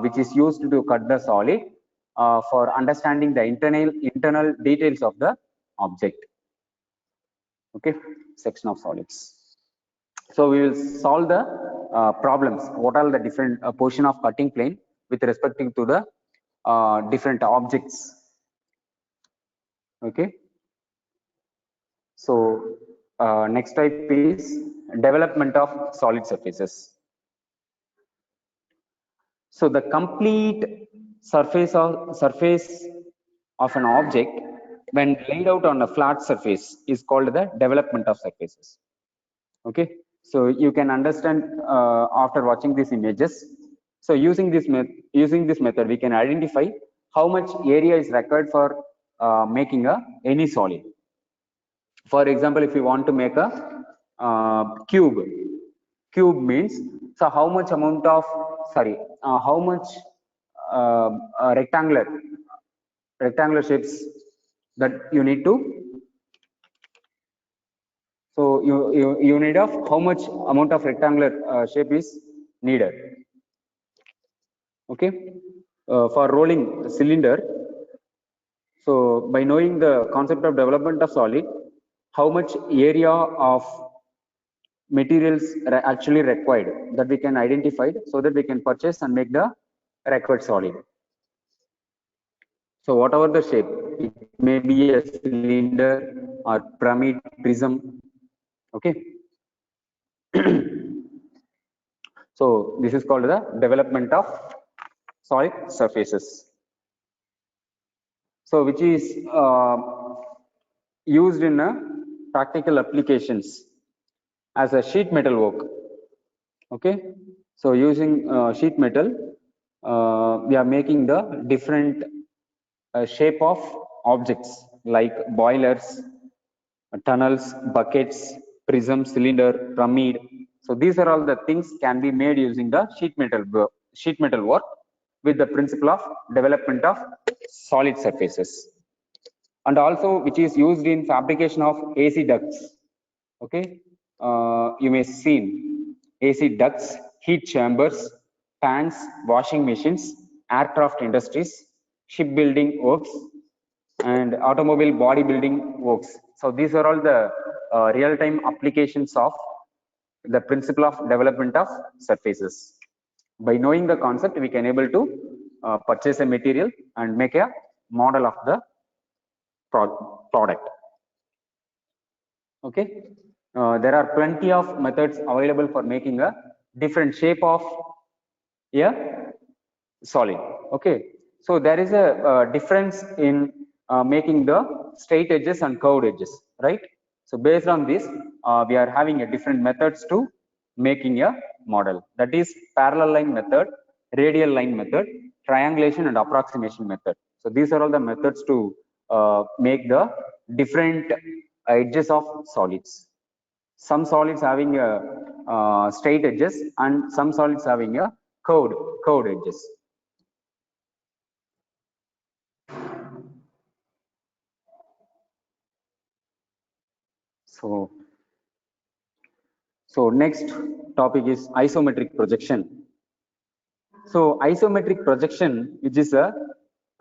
[SPEAKER 5] which is used to cut the solid for understanding the internal details of the object. Okay, section of solids. So we will solve the problems. What are the different portion of cutting plane with respect to the different objects? Okay. So next type is development of solid surfaces. So the complete surface of an object when laid out on a flat surface is called the development of surfaces. Okay, so you can understand after watching these images. So using this method, we can identify how much area is required for making any solid. For example, if you want to make a cube means, so how much amount of how much rectangular shapes that you need to, so you need of how much amount of rectangular shape is needed. Okay, for rolling cylinder. So by knowing the concept of development of solid, how much area of materials actually required, that we can identify, so that we can purchase and make the required solid. So whatever the shape, it may be a cylinder or pyramid, prism. Okay. So this is called the development of solid surfaces. So which is used in practical applications as a sheet metal work. Okay, so using sheet metal, we are making the different shape of objects like boilers, tunnels, buckets, prism, cylinder, pyramid. So these are all the things can be made using the sheet metal work with the principle of development of solid surfaces, and also which is used in fabrication of AC ducts. Okay, you may see AC ducts, heat chambers, fans, washing machines, aircraft industries, shipbuilding works, and automobile bodybuilding works. So these are all the real-time applications of the principle of development of surfaces. By knowing the concept, we can able to purchase a material and make a model of the product. Okay, there are plenty of methods available for making a different shape of a solid. Okay, so there is a difference in making the straight edges and curved edges, right? So based on this, we are having a different methods to making a model. That is parallel line method, radial line method, triangulation and approximation method. So these are all the methods to make the different edges of solids. Some solids having a straight edges and some solids having a curved edges. So next topic is isometric projection. So isometric projection, which is a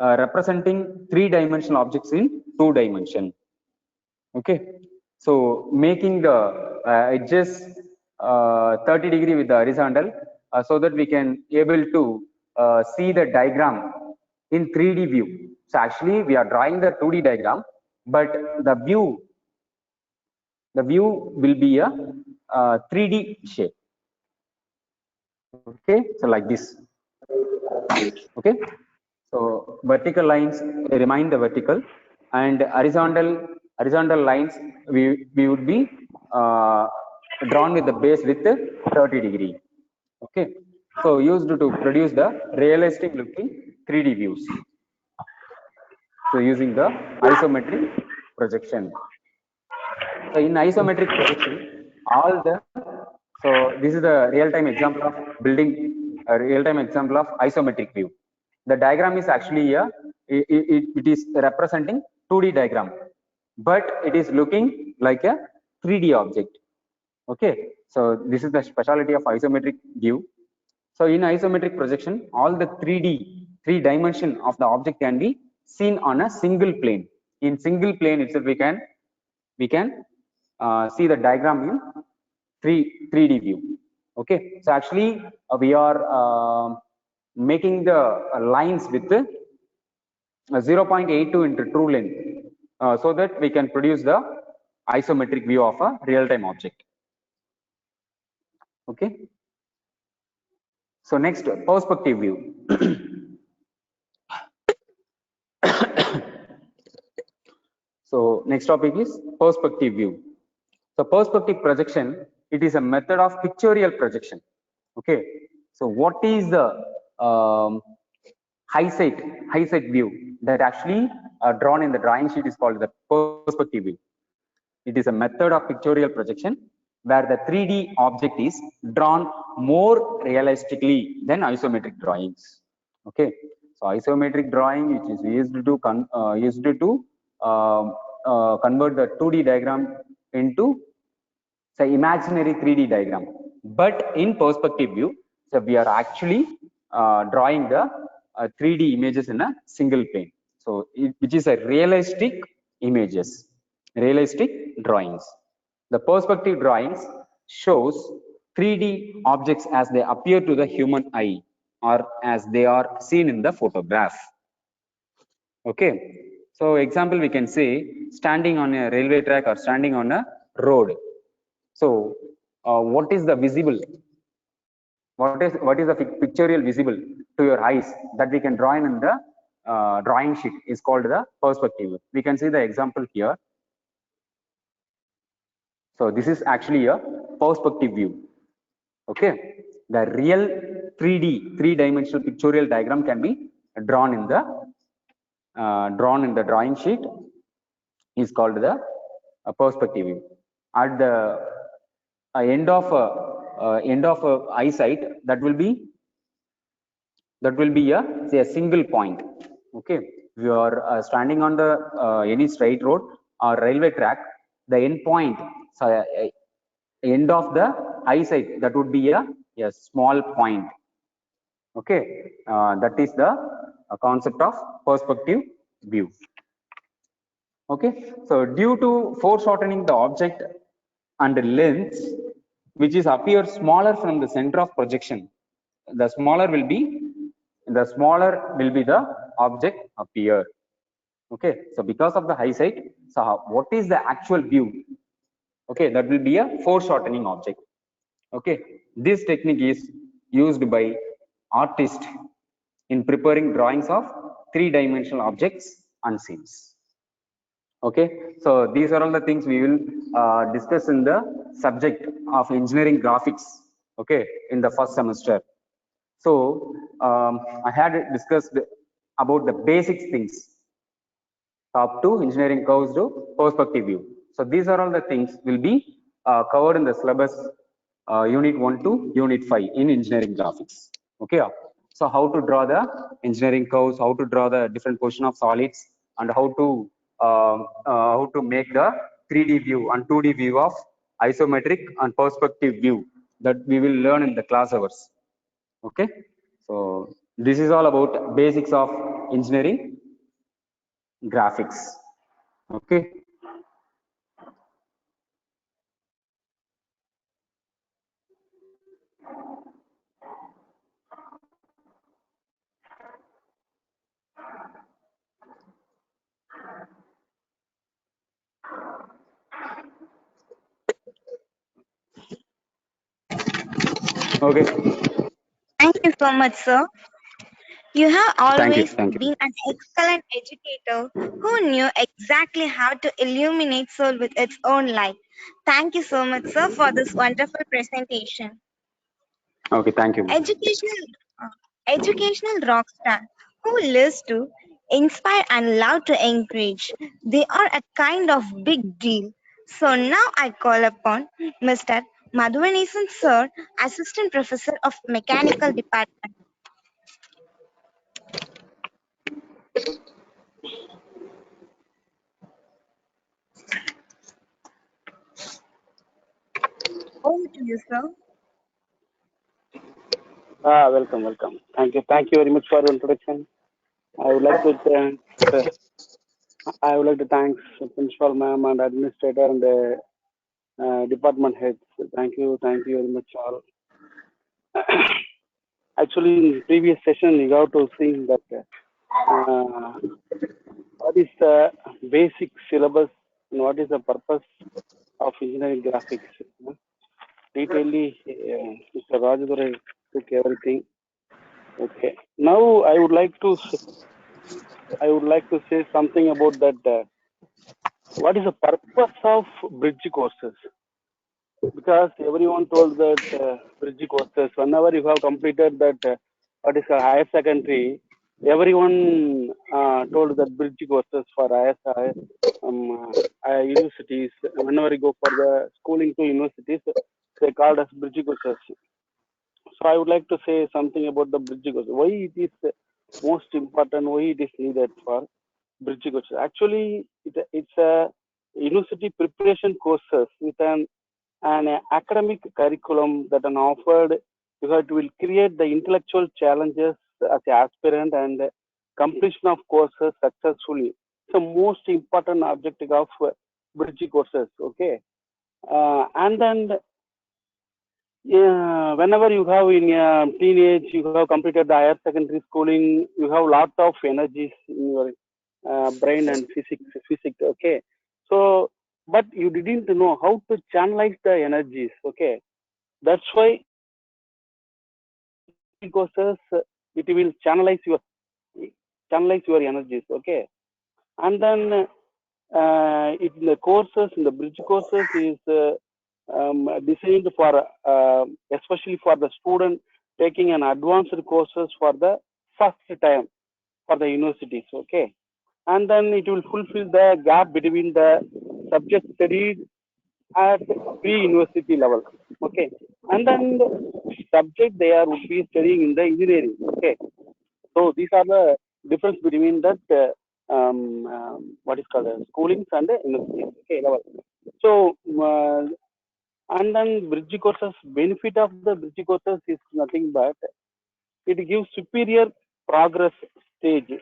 [SPEAKER 5] representing three-dimensional objects in two dimension. Okay, so making the edges 30 degree with the horizontal, so that we can able to see the diagram in 3D view. So actually we are drawing the 2D diagram, but the view will be a 3D shape. Okay, so like this. Okay, so vertical lines remain the vertical, and horizontal lines we would be drawn with the base with 30 degree. Okay, so used to produce the realistic looking 3D views. So using the isometric projection. So in isometric projection, this is the real-time example of building a real-time example of isometric view. The diagram is actually it is representing 2D diagram, but it is looking like a 3D object. Okay, so this is the specialty of isometric view. So in isometric projection, all the 3 dimension of the object can be seen on a single plane. In single plane itself, we can see the diagram in 3D view. Okay, so actually we are making the lines with 0.82 into true length, so that we can produce the isometric view of a real-time object. Okay. So next, perspective view. So next topic is perspective view. So perspective projection, it is a method of pictorial projection. Okay. So what is the high sight view that actually drawn in the drawing sheet is called the perspective view. It is a method of pictorial projection where the 3D object is drawn more realistically than isometric drawings. Okay, so isometric drawing, which is used to convert the 2D diagram into say imaginary 3D diagram. But in perspective view, so we are actually drawing the 3D images in a single plane. So which is a realistic images, realistic drawings. The perspective drawings shows 3D objects as they appear to the human eye or as they are seen in the photograph. Okay, so example we can say standing on a railway track or standing on a road. So what is the visible? What is the pictorial visible to your eyes that we can draw in the drawing sheet is called the perspective. We can see the example here. So this is actually a perspective view. Okay, the real 3D, three-dimensional pictorial diagram can be drawn in the drawing sheet is called the perspective view. At the end of eyesight, that will be a single point. Okay, if you are standing on the any straight road or railway track, the end point, so end of the eyesight, that would be a small point. Okay, that is the concept of perspective view. Okay, so due to foreshortening the object and the length, which is appear smaller from the center of projection, the smaller will be the object appear. Okay, so because of the high sight, so what is the actual view? Okay, that will be a foreshortening object. Okay, this technique is used by artists in preparing drawings of three-dimensional objects and scenes. Okay, so these are all the things we will discuss in the subject of engineering graphics. Okay, in the first semester. So I had discussed about the basic things up to engineering curves to perspective view. So these are all the things will be covered in the syllabus unit 1 to unit 5 in engineering graphics. Okay, so how to draw the engineering curves, how to draw the different position of solids, and how to make the 3D view and 2D view of isometric and perspective view, that we will learn in the class hours. Okay, so this is all about basics of engineering graphics. Okay, okay.
[SPEAKER 2] Thank you so much, sir. You have always
[SPEAKER 5] Thank you.
[SPEAKER 2] been an excellent educator who knew exactly how to illuminate soul with its own light. Thank you so much, sir, for this wonderful presentation.
[SPEAKER 5] Okay, thank you.
[SPEAKER 2] Educational, educational rock star who lives to inspire and love to encourage. They are a kind of big deal. So now I call upon Mr. Madhuvanesan Sir, Assistant Professor of Mechanical Department. Over to you, sir.
[SPEAKER 6] Welcome. Thank you very much for the introduction. I would like to thank, I would like to thank Principal Ma'am and Administrator and department heads. Thank you very much all. Actually, in previous session, you have to see that what is the basic syllabus and what is the purpose of engineering graphics. Detailedly, Mr. Rajadure took everything. Okay. Now I would like to say something about that. What is the purpose of bridge courses? Because everyone told that bridge courses, whenever you have completed that, what is a higher secondary, everyone told that bridge courses for universities. Whenever you go for the schooling to universities, they called as bridge courses. So I would like to say something about the bridge course. Why it is most important? Why it is needed for bridge courses? Actually, it's a university preparation courses with an academic curriculum that are offered because it will create the intellectual challenges as an aspirant and completion of courses successfully. It's the most important objective of bridge courses. Okay, and then yeah, whenever you have in teenage, you have completed the higher secondary schooling, you have lot of energies in your brain and physics. Okay, so but you didn't know how to channelize the energies. Okay, that's why courses it will channelize your energies. Okay, and then in the courses, in the bridge courses is designed for especially for the student taking an advanced courses for the first time for the universities. Okay, and then it will fulfill the gap between the subject studied at pre-university level. Okay, and then the subject they are would be studying in the engineering. Okay, so these are the difference between that what is called schoolings and the universities. Okay, level. So and then bridge courses, benefit of the bridge courses is nothing but it gives superior progress stage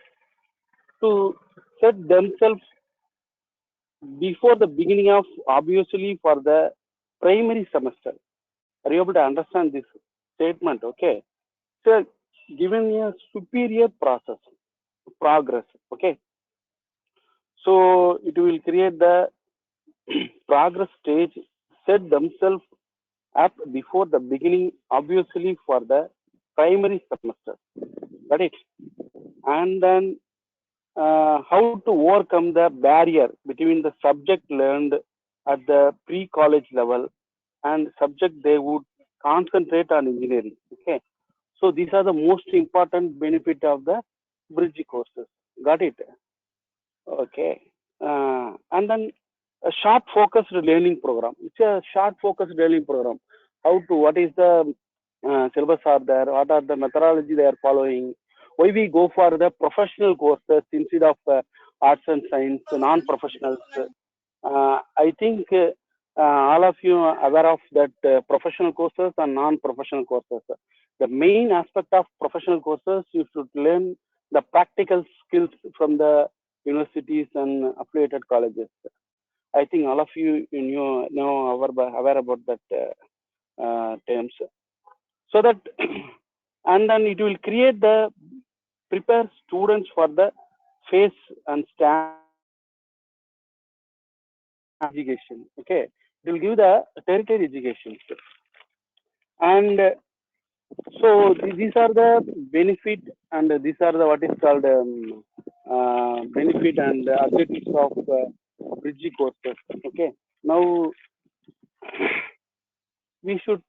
[SPEAKER 6] to set themselves before the beginning of obviously for the primary semester. Are you able to understand this statement? Okay, so given a superior progress. Okay, so it will create the progress stage, set themselves up before the beginning, obviously for the primary semester. Got it? And then how to overcome the barrier between the subject learned at the pre-college level and subject they would concentrate on engineering. Okay, so these are the most important benefit of the bridge courses. Got it? Okay, and then a short focused learning program. It's a short focused learning program. How to, what is the syllabus are there? What are the methodology they are following? Why we go for the professional courses instead of arts and science, non-professionals? I think all of you are aware of that professional courses and non-professional courses. The main aspect of professional courses, you should learn the practical skills from the universities and affiliated colleges. I think all of you know aware about that terms. So that and then it will create the prepare students for the face and stand education. Okay, it will give the territory education, and so these are the benefit and these are the what is called benefit and objectives of bridge courses. Okay, now we should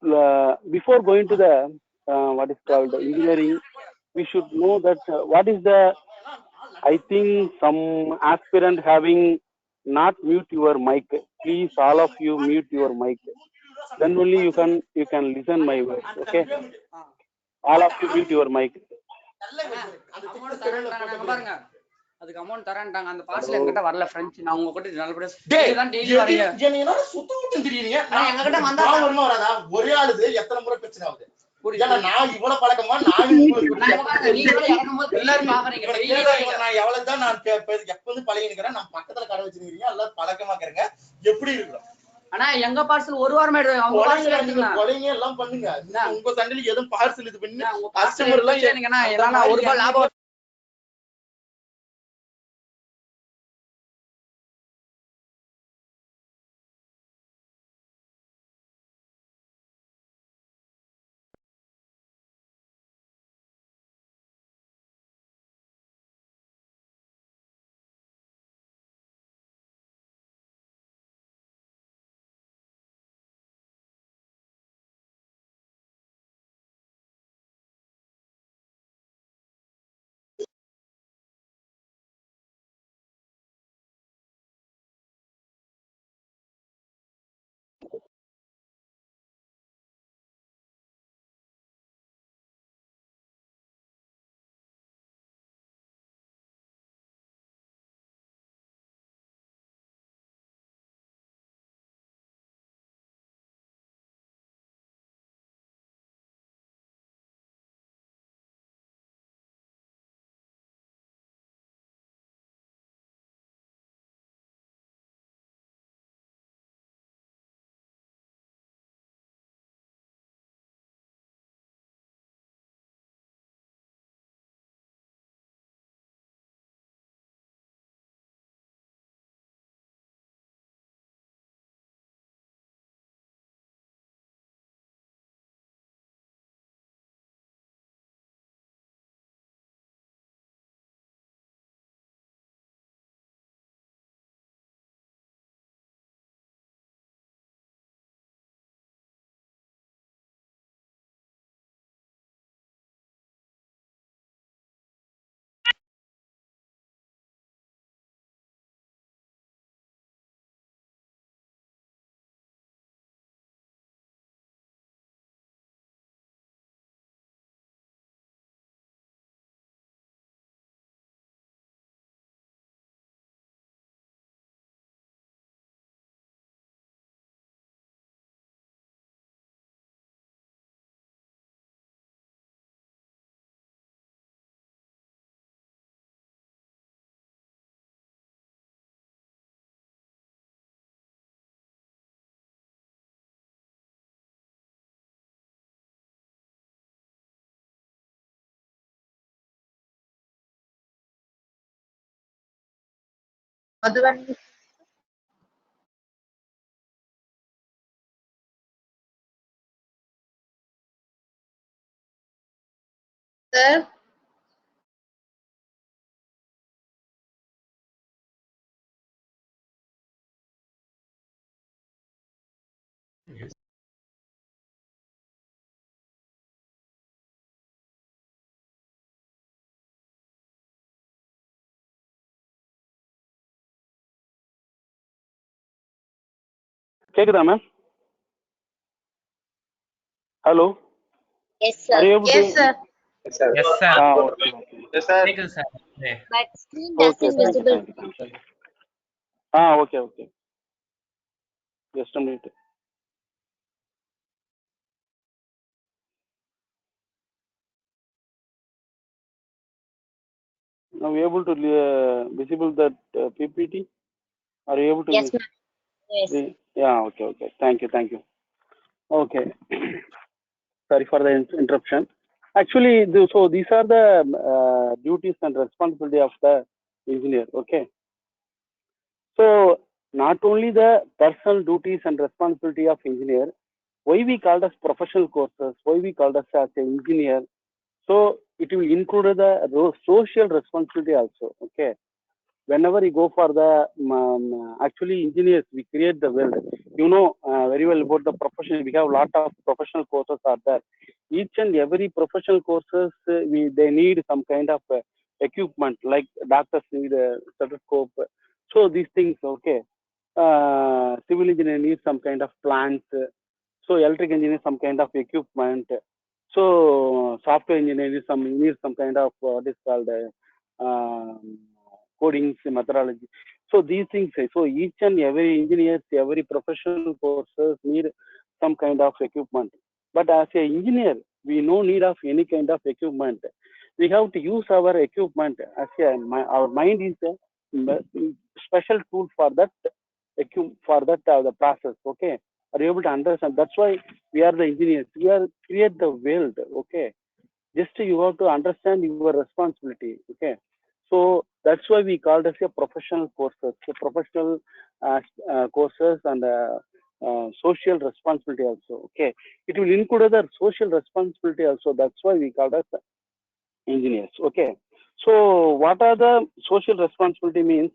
[SPEAKER 6] before going to the what is called engineering, we should know that what is the I think some aspirant having not mute your mic. Please, all of you mute your mic. Then only you can listen my words. Okay. All of you mute your mic.
[SPEAKER 7] அதுக்கு amount தரேன்டாங்க அந்த parcel என்கிட்ட வரல friends நான் உங்க கிட்ட நல்லபடியா தான் daily வரீங்க
[SPEAKER 8] என்னையோட சுத்தம் தெரியுங்க நான் எங்ககிட்ட வந்தா வருமா வராதா ஒரே ஆளுது எத்தனை முறை பிரச்சனை ஆகுது ஏன்னா நான் இவ்வளவு பழக்கமா நான் எல்லாரும் நான் எவ்வளவுதான் நான் எப்ப வந்து பழகினுக்கிறேன் நான் பக்கத்துல கடை வச்சிருக்கீங்க எல்லாம் பழக்கமாக்குறேங்க எப்படி இருக்கிறோம்
[SPEAKER 7] ஆனா எங்க பார்சல் ஒரு வாரமா
[SPEAKER 8] கொலைங்க எல்லாம் பண்ணுங்க உங்க சண்டையில எதுவும் பார்சல் இது பண்ணி கஸ்டமர் எல்லாம்
[SPEAKER 7] இதெல்லாம் ஒரு ரூபாய் லாபம்
[SPEAKER 9] Madhuvan. Sir.
[SPEAKER 6] கேக்குதா ma'am? Hello.
[SPEAKER 9] Yes sir. Yes sir.
[SPEAKER 10] Yes sir. Yes sir.
[SPEAKER 6] Okay.
[SPEAKER 10] Yes sir. Yes sir.
[SPEAKER 9] But screen doesn't visible.
[SPEAKER 6] Okay, okay. Just a minute. Now we able to visible that PPT? Are you able to?
[SPEAKER 9] Yes, ma'am. Yes.
[SPEAKER 6] Yeah, okay, okay. Thank you. Okay. Sorry for the interruption. Actually, so these are the duties and responsibility of the engineer. Okay. So not only the personal duties and responsibility of engineer, why we called as professional courses, why we called as an engineer. So it will include the social responsibility also. Okay. Whenever you go for the actually engineers, we create the world. You know very well about the profession. We have a lot of professional courses are there. Each and every professional courses they need some kind of equipment like doctors need a stethoscope. So these things, okay. Civil engineer needs some kind of plants. So electric engineer some kind of equipment. So software engineer needs some kind of what is called coding methodology. So these things. So each and every engineers, every professional courses need some kind of equipment. But as an engineer, we no need of any kind of equipment. We have to use our equipment as our mind is a special tool for that the process. Okay, are you able to understand? That's why we are the engineers. We are create the world. Okay, just you have to understand your responsibility. Okay, so that's why we called as a professional courses, so professional courses and social responsibility also. Okay, it will include other social responsibility also. That's why we called as engineers. Okay, so what are the social responsibility means?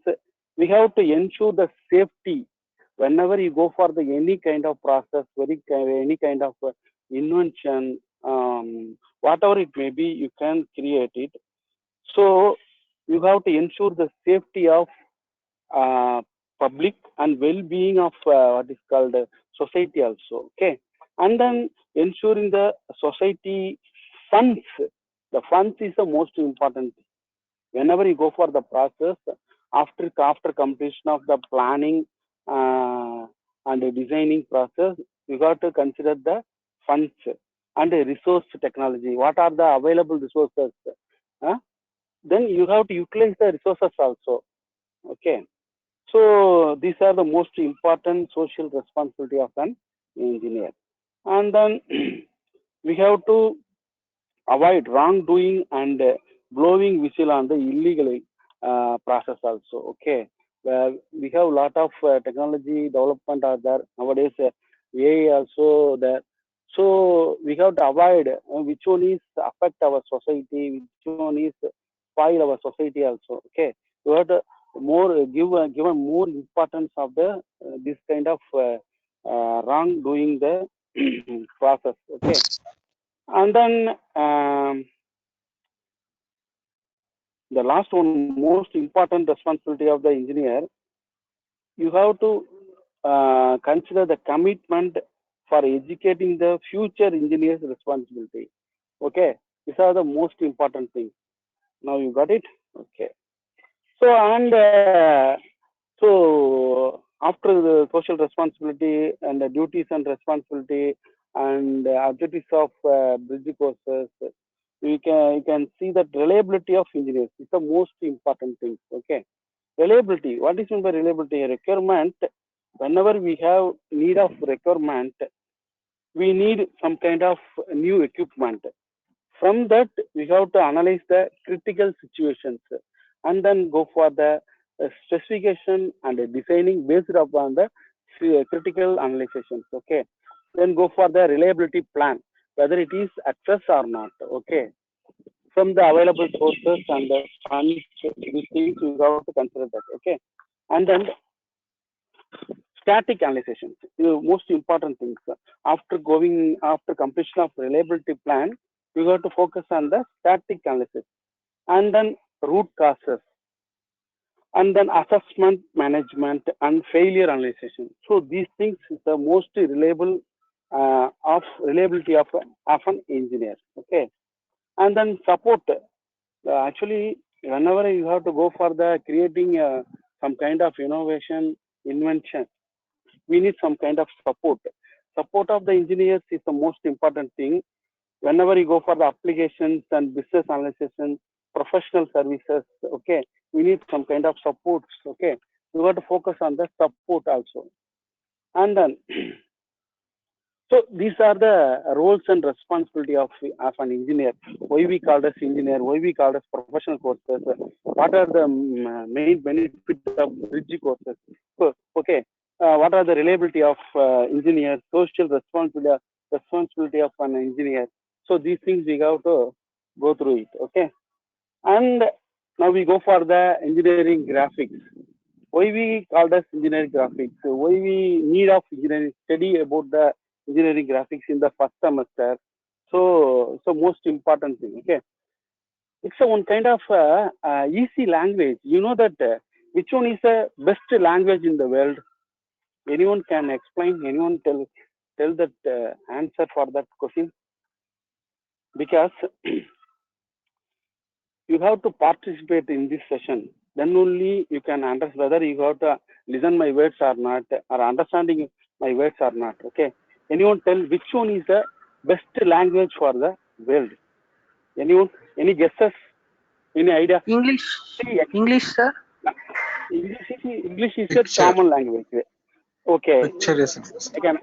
[SPEAKER 6] We have to ensure the safety whenever you go for the any kind of process, any kind of invention, whatever it may be, you can create it. So you have to ensure the safety of public and well-being of what is called society also. Okay, and then ensuring the society funds. The funds is the most important. Whenever you go for the process, after completion of the planning and the designing process, you got to consider the funds and the resource technology. What are the available resources? Then you have to utilize the resources also. Okay, so these are the most important social responsibility of an engineer. And then we have to avoid wrongdoing and blowing whistle on the illegal process also. Okay, we have a lot of technology development are there nowadays. AI also there. So we have to avoid which one is affect our society, which one is spoil our society also. Okay, we have to more given more importance of the this kind of wrongdoing the process. Okay, and then the last one, most important responsibility of the engineer, you have to consider the commitment for educating the future engineers responsibility. Okay, these are the most important things. Now you got it. Okay, so and so after the social responsibility and the duties and responsibility and objectives of bridge courses, you can see that reliability of engineers is the most important thing. Okay, reliability. What is meant by reliability? A requirement. Whenever we have need of requirement, we need some kind of new equipment. From that, we have to analyze the critical situations and then go for the specification and designing based upon the critical analyzations. Okay, then go for the reliability plan, whether it is access or not. Okay, from the available sources and the funds, these things you have to consider that. Okay, and then static analyzations, the most important things. After completion of reliability plan, you have to focus on the static analysis and then root causes and then assessment management and failure analysis. So these things is the most reliable of reliability of an engineer. Okay, and then support. Actually, whenever you have to go for the creating some kind of innovation, invention, we need some kind of support. Support of the engineers is the most important thing. Whenever you go for the applications and business analysis and professional services, okay, we need some kind of supports. Okay, we got to focus on the support also. And then so these are the roles and responsibility of an engineer. Why we call as engineer? Why we call as professional courses? What are the main benefits of bridge courses? So, okay, what are the reliability of engineer? Social responsibility of an engineer. So these things we have to go through it. Okay, and now we go for the engineering graphics. Why we call as engineering graphics? Why we need of engineering study about the engineering graphics in the first semester? So most important thing. Okay, It's a one kind of easy language. You know that which one is the best language in the world? Anyone can explain? Anyone tell that answer for that question? Because you have to participate in this session. Then only you can understand whether you have to listen my words or not, or understanding my words or not. Okay. Anyone tell which one is the best language for the world? Anyone? Any guesses? Any idea?
[SPEAKER 7] English.
[SPEAKER 6] See,
[SPEAKER 7] English, sir.
[SPEAKER 6] English is a common language. Okay. I can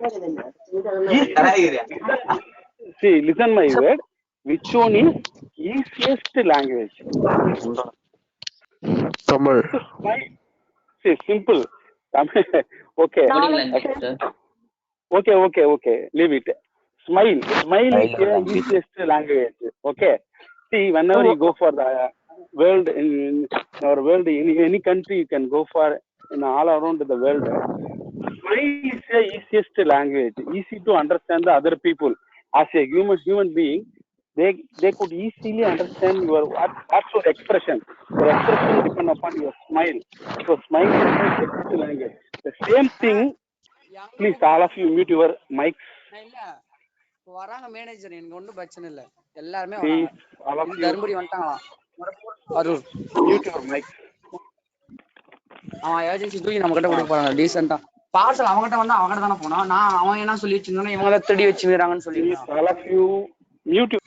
[SPEAKER 6] see. Listen my word. Which one is easiest language?
[SPEAKER 11] Tamil.
[SPEAKER 6] See, simple. Okay.
[SPEAKER 7] Coding language, sir.
[SPEAKER 6] Okay. Leave it. Smile is the easiest language. Okay. See, whenever you go for the world, in our world, in any country, you can go for in all around the world. Smile is the easiest language. Easy to understand the other people. As a human being, they could easily understand what's your expression. Your expression depends upon your smile. So smile is the best language. The same thing. Please, all of you mute your mics.
[SPEAKER 7] இல்ல வராங்க manager, எனக்கு ஒன்றும் பிரச்சனை இல்லை, எல்லாருமே
[SPEAKER 6] Please,
[SPEAKER 7] வராங்க.
[SPEAKER 6] all of
[SPEAKER 7] இது
[SPEAKER 6] you
[SPEAKER 7] Dharmapuri வந்துட்டாங்களாம். Harur
[SPEAKER 6] mute your mics.
[SPEAKER 7] அவன் ஏஜென்சி தூக்கி நம்ம கிட்ட கொடுக்க போறாங்க டீசெண்டா. பார்சல் அவங்ககிட்ட வந்தா அவங்ககிட்ட தானே போனோம். நான் அவன் என்ன சொல்லி வச்சிருந்தானோ இவங்க தான் திருடி வச்சுக்கிறாங்கன்னு சொல்லி.
[SPEAKER 6] Please, all of you mute your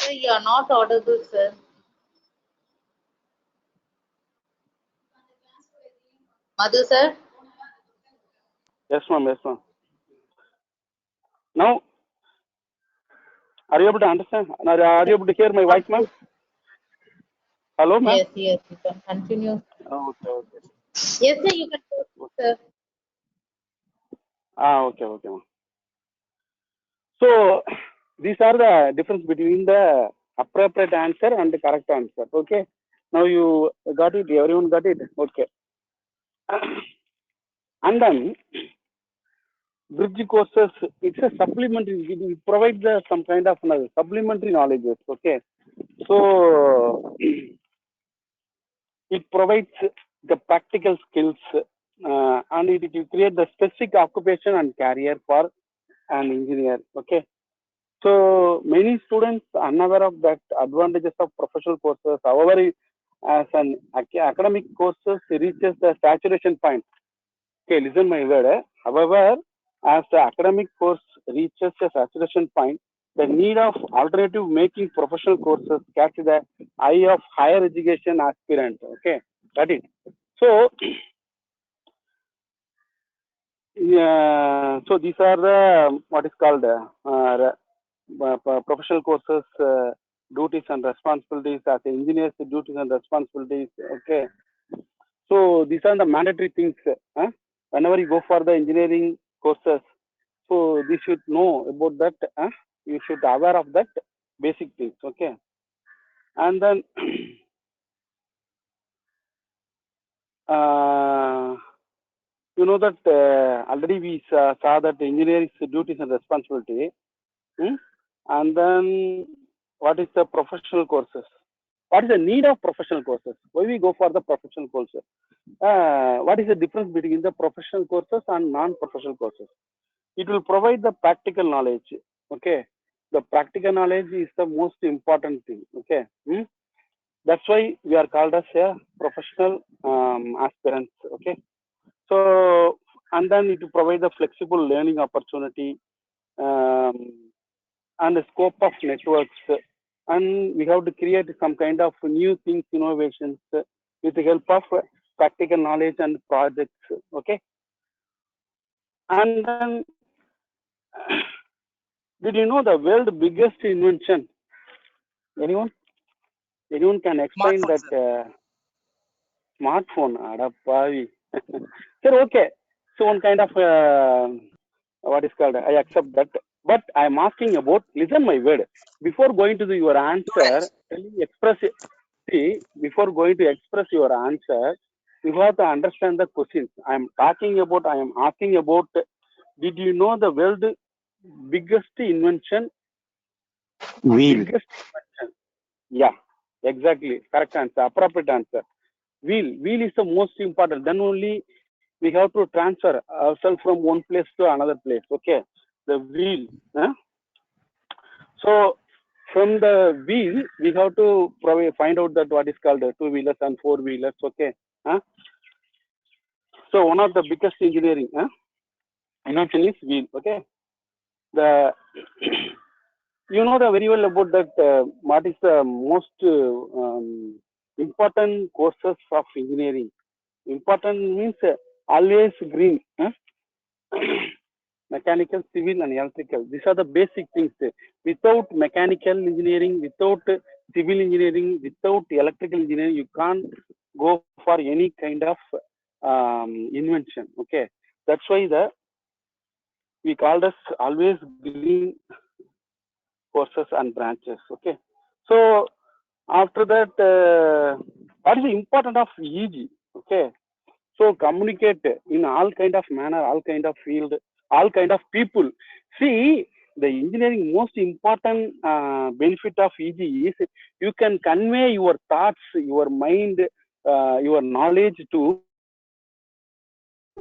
[SPEAKER 9] Sir, you are not audible, sir. Madhu, sir?
[SPEAKER 6] Yes, ma'am. Now, are you able to understand? Are you able to hear my voice, ma'am? Hello, ma'am.
[SPEAKER 9] Yes, you can continue.
[SPEAKER 6] Okay, okay.
[SPEAKER 9] Yes, sir, you can go, sir.
[SPEAKER 6] Okay, okay, ma'am. So these are the difference between the appropriate answer and the correct answer. Okay. Now you got it. Everyone got it. Okay. And then bridge courses. It's a supplementary. It provides some kind of supplementary knowledge. Okay. So it provides the practical skills and it will create the specific occupation and career for an engineer. Okay. So many students are unaware of that advantages of professional courses. However, as an academic courses reaches the saturation point. Okay, listen my word. However, as the academic course reaches the saturation point, the need of alternative making professional courses catch the eye of higher education aspirants. Okay, got it. So, yeah, so these are the what is called professional courses duties and responsibilities as engineers duties and responsibilities. Okay, so these are the mandatory things whenever you go for the engineering courses, so we should know about that. You should aware of that basic things. Okay, and then you know that already we saw that engineering duties and responsibility. And then what is the professional courses? What is the need of professional courses? Why we go for the professional courses? What is the difference between the professional courses and non-professional courses? It will provide the practical knowledge. Okay, the practical knowledge is the most important thing. Okay, that's why we are called as a professional aspirants. Okay, so and then it will provide the flexible learning opportunity. And the scope of networks, and we have to create some kind of new things, innovations with the help of practical knowledge and projects. Okay, and then did you know the world biggest invention? Anyone can explain
[SPEAKER 8] Smartphone,
[SPEAKER 6] that
[SPEAKER 8] sir.
[SPEAKER 6] smartphone? Adapavi. Sir, okay, so one kind of what is called, I accept that, but I'm asking about, listen my word, before going to your answer, express it. See, before going to express your answer, you have to understand the questions. I am asking about, did you know the world biggest invention?
[SPEAKER 5] Wheel.
[SPEAKER 6] Biggest invention. Yeah, exactly. Correct answer. Appropriate answer. Wheel. Wheel is the most important. Then only we have to transfer ourselves from one place to another place. Okay. The wheel. So from the wheel, we have to find out that what is called two-wheelers and four-wheelers. Okay. So one of the biggest engineering invention is wheel. Okay. The you know the very well about that. What is the most important courses of engineering? Important means always green. Mechanical, civil, and electrical. These are the basic things. Without mechanical engineering, without civil engineering, without electrical engineering, you can't go for any kind of invention. Okay, that's why we call this always green courses and branches. Okay, so after that, what is the importance of EG? Okay, so communicate in all kind of manner, all kind of field, all kind of people. See, the engineering most important benefit of EG is you can convey your thoughts, your mind, your knowledge to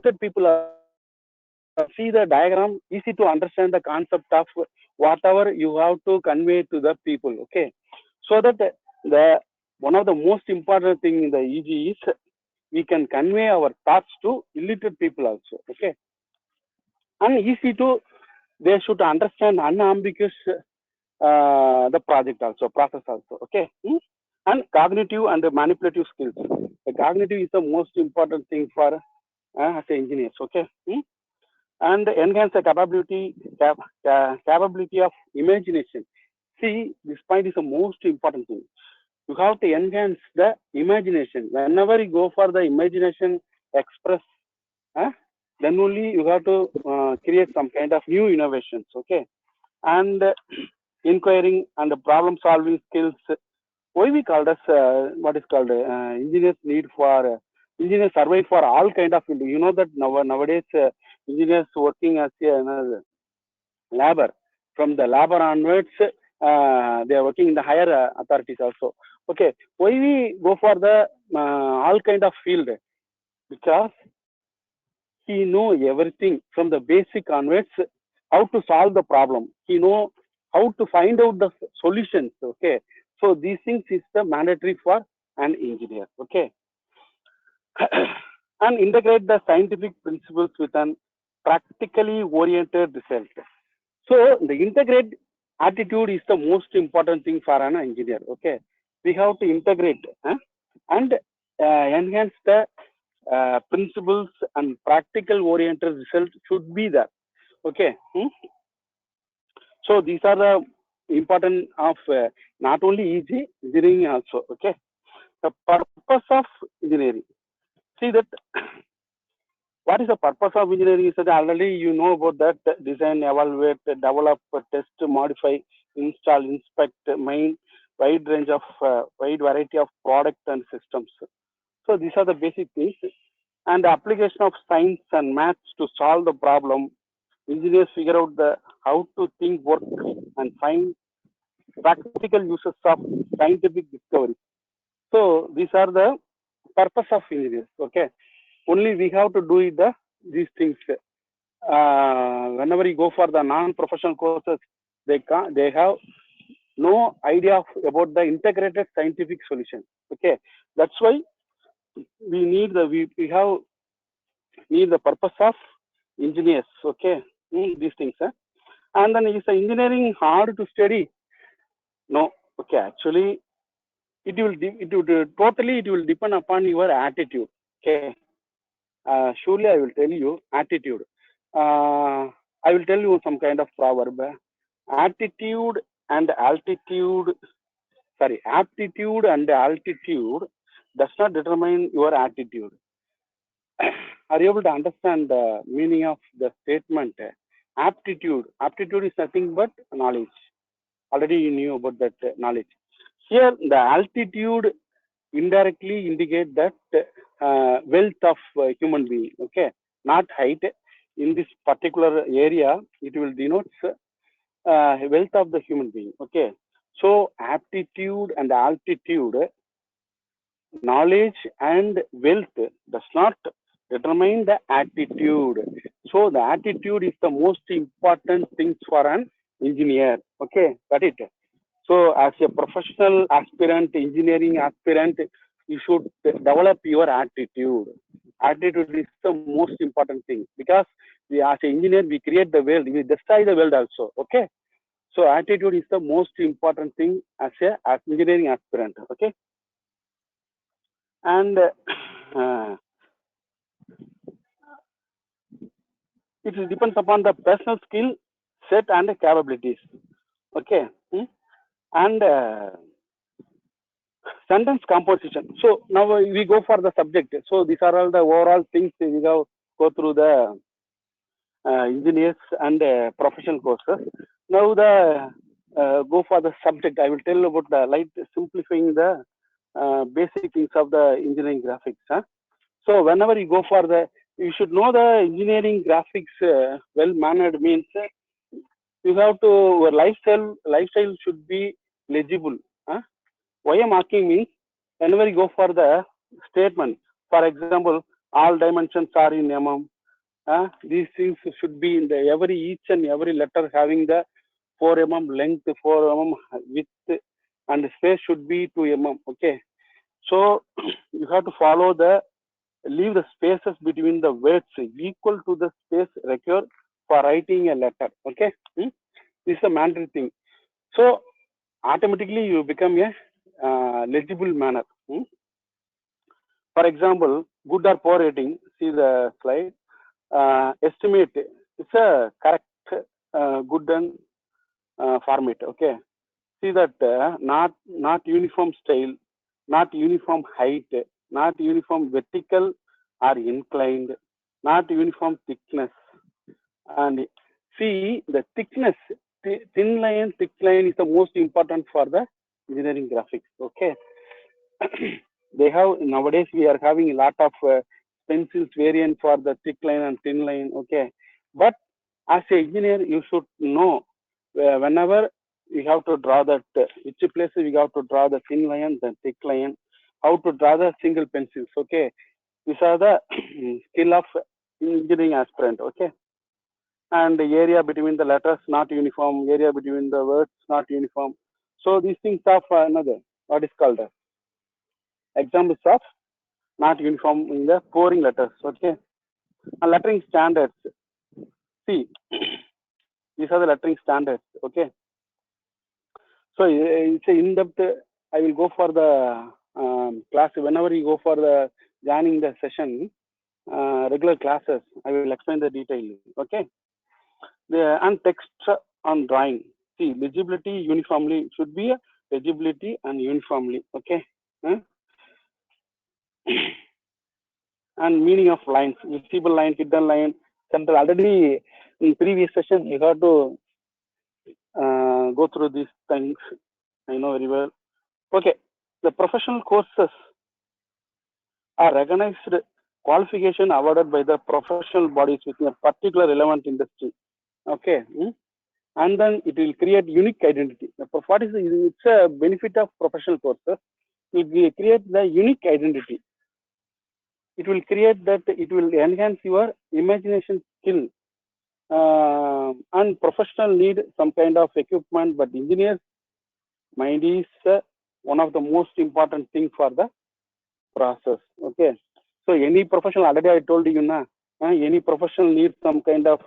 [SPEAKER 6] the people. See the diagram, easy to understand the concept of whatever you have to convey to the people. Okay, so that the one of the most important thing in the EG is we can convey our thoughts to illiterate people also. Okay, and easy to, they should understand unambiguous the project also, process also. Okay, and cognitive and manipulative skills. The cognitive is the most important thing for as engineers. Okay, and enhance the capability of imagination. See, this point is the most important thing. you have to enhance the imagination. Whenever you go for the imagination express, then only you have to create some kind of new innovations. Okay, and inquiring and the problem solving skills. Why we called as what is called engineers need for engineers survive for all kind of field. You know that nowadays engineers working as a labor. From the labor onwards, they are working in the higher authorities also. Okay, why we go for the all kind of field? Because he know everything from the basic onwards, how to solve the problem. He know how to find out the solutions. Okay, so these things is the mandatory for an engineer. Okay, and integrate the scientific principles with an practically oriented result. So the integrate attitude is the most important thing for an engineer. Okay, we have to integrate and enhance the principles and practical oriented result should be there. Okay, so these are the important of not only easy engineering also. Okay, the purpose of engineering. See that what is the purpose of engineering is that already you know about that: design, evaluate, develop, test, modify, install, inspect, main wide range of wide variety of product and systems. So these are the basic things. And the application of science and maths to solve the problem. Engineers figure out the how to think, work, and find practical uses of scientific discovery. So these are the purpose of engineers. Okay, only we have to do it these things. Whenever you go for the non-professional courses, they have no idea about the integrated scientific solution. Okay, that's why we need need the purpose of engineers. Okay, these things. And then is the engineering hard to study? No. Okay, actually, it will totally depend upon your attitude. Okay, surely I will tell you attitude. I will tell you some kind of proverb. Attitude and altitude. Sorry, aptitude and altitude does not determine your attitude. Are you able to understand the meaning of the statement? Aptitude. Aptitude is nothing but knowledge. Already you knew about that knowledge. Here, the altitude indirectly indicate that wealth of human being. Okay, not height. In this particular area, it will denote wealth of the human being. Okay, so aptitude and altitude, knowledge and wealth does not determine the attitude. So the attitude is the most important thing for an engineer. Okay, got it. So as a professional aspirant, engineering aspirant, you should develop your attitude. Attitude is the most important thing because we, as an engineer, we create the world, we destroy the world also. Okay, so attitude is the most important thing as engineering aspirant. Okay, and it depends upon the personal skill set and capabilities. Okay, and sentence composition. So now we go for the subject. So these are all the overall things we go through the engineers and professional courses. Now the go for the subject. I will tell about the light simplifying the basic things of the engineering graphics. So whenever you go for the, you should know the engineering graphics well mannered means you have to your lifestyle should be legible. Why I'm asking means whenever you go for the statement, for example, all dimensions are in mm. These things should be in the each and every letter having the 4 mm length, 4 mm width, and space should be 2 mm. Okay, so you have to follow leave the spaces between the words equal to the space required for writing a letter. Okay, this is a mandatory thing. So automatically you become a legible manner. For example, good or poor rating. See the slide. Estimate. It's a correct good and format. Okay. See that not uniform style, not uniform height, not uniform vertical or inclined, not uniform thickness. And see the thickness, thin line, thick line is the most important for the engineering graphics. Okay. They have nowadays we are having a lot of pencils variant for the thick line and thin line. Okay. But as an engineer, you should know whenever we have to draw that which places we have to draw the thin line, the thick line, how to draw the single pencils. Okay. These are the skill of engineering aspirant. Okay. And the area between the letters not uniform, area between the words not uniform. So these things are another what is called examples of not uniform in the pouring letters. Okay. And lettering standards. See, these are the lettering standards. Okay. So it's a in-depth. I will go for the class whenever you go for the joining the session, regular classes. I will explain the detail. Okay. And text on drawing. See, legibility uniformly should be a legibility and uniformly. Okay. And meaning of lines, visible line, hidden line, central. Already in previous session you have to go through these things. I know very well. Okay. The professional courses are recognized qualification awarded by the professional bodies within a particular relevant industry. Okay. And then it will create unique identity. What is it's a benefit of professional courses? It will create the unique identity. It will create that. It will enhance your imagination skill. And professional need some kind of equipment, but engineers mind is one of the most important thing for the process. Okay. So any professional, already I told you na, any professional needs some kind of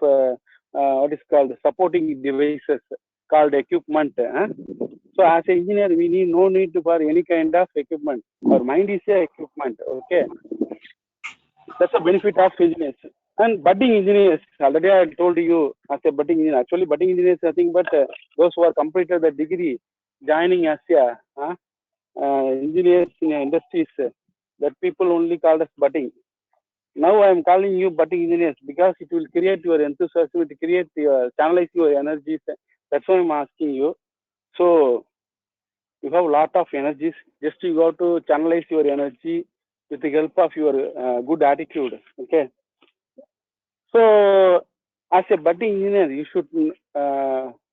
[SPEAKER 6] what is called supporting devices called equipment. So as an engineer, we need no need for any kind of equipment. Our mind is a equipment. Okay. That's a benefit of engineers. And budding engineers, already I told you as a budding engineer. Actually, budding engineers are nothing but those who are completed the degree, joining as a engineers in industries. That people only called as budding. Now I am calling you budding engineers because it will create your enthusiasm, it will create your channelize your energies. That's why I'm asking you. So you have a lot of energies. Just you got to channelize your energy with the help of your good attitude. Okay. So as a budding engineer, you should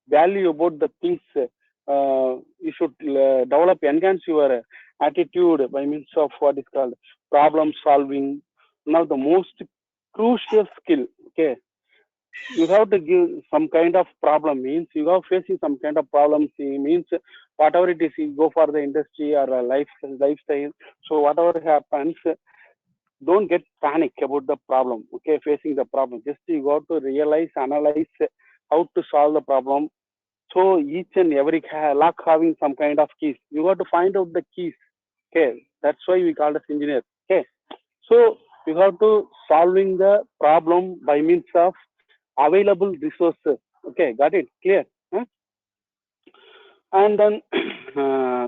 [SPEAKER 6] value about the things. You should develop, enhance your attitude by means of what is called problem solving. Now the most crucial skill. Okay. You have to give some kind of problem, means you are facing some kind of problems, means whatever it is, you go for the industry or a lifestyle. So whatever happens, don't get panic about the problem. Okay, facing the problem, just you got to realize, analyze how to solve the problem. So each and every lock having some kind of keys, you got to find out the keys. Okay, that's why we call it engineer. Okay, so you have to solving the problem by means of available resources. Okay, got it? Clear? Huh? And then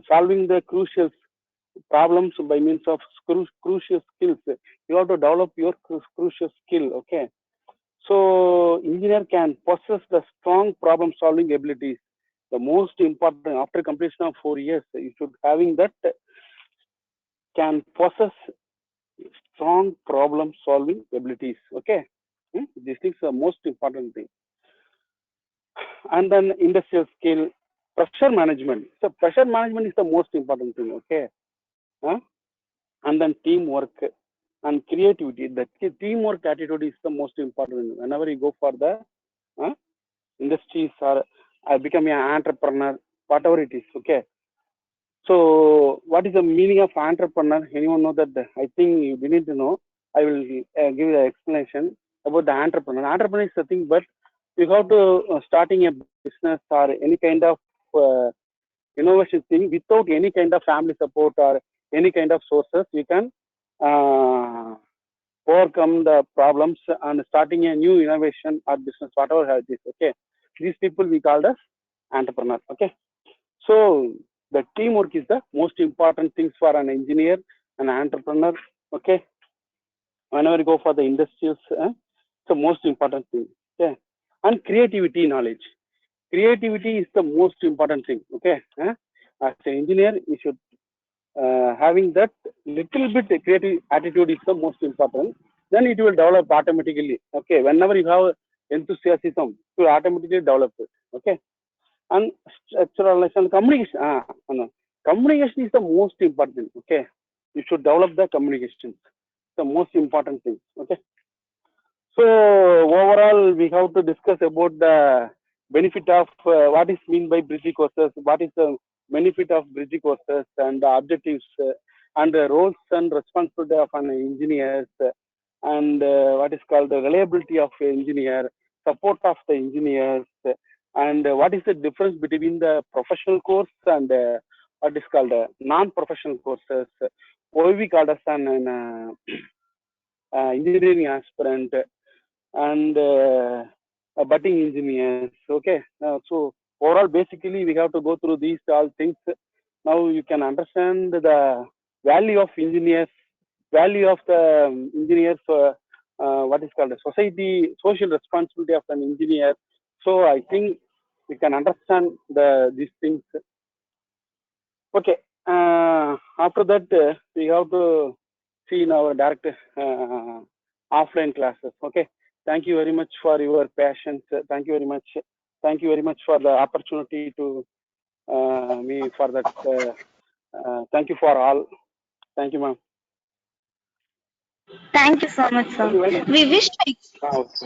[SPEAKER 6] solving the crucial problems by means of crucial skills. You have to develop your crucial skill. Okay. So engineer can possess the strong problem solving abilities. The most important after completion of 4 years, you should having that can possess strong problem solving abilities. Okay. This is the most important thing. And then industrial skill, pressure management. So pressure management is the most important thing. Okay. And then teamwork and creativity. The teamwork attitude is the most important. Whenever you go for the industries or become an entrepreneur, whatever it is. Okay. So what is the meaning of entrepreneur? Anyone know that? I think you need to know. I will give the explanation about the entrepreneur. Entrepreneur is nothing but you have to starting a business or any kind of innovation thing without any kind of family support or any kind of sources. You can overcome the problems and starting a new innovation or business, whatever it is. Okay, these people we called as entrepreneur. Okay, So the teamwork is the most important things for an engineer, an entrepreneur. Okay, whenever you go for the industries, it's the most important thing. Okay, and creativity knowledge. Creativity is the most important thing. Okay, as an engineer, you should having that little bit creative attitude is the most important. Then it will develop automatically. Okay, whenever you have enthusiasm, you will automatically develop it. Okay, and structuralization communication. No. Communication is the most important. Okay, you should develop the communication. The most important thing. Okay. So overall, we have to discuss about the benefit of what is mean by bridge courses, what is the benefit of bridge courses, and the objectives and the roles and responsibility of an engineer, and what is called the reliability of engineer, support of the engineers, and what is the difference between the professional course and what is called non-professional courses. Why we called as an engineering aspirant and budding engineers. Okay, so overall, basically, we have to go through these all things. Now you can understand the value of engineers, value of the engineers. What is called a society, social responsibility of an engineer. So I think we can understand these things. Okay. After that, we have to see in our direct offline classes. Okay. Thank you very much for your patience. Thank you very much. Thank you very much for the opportunity to me for that. Thank you for all. Thank you, ma'am.
[SPEAKER 2] Thank you so much, sir. We wish to express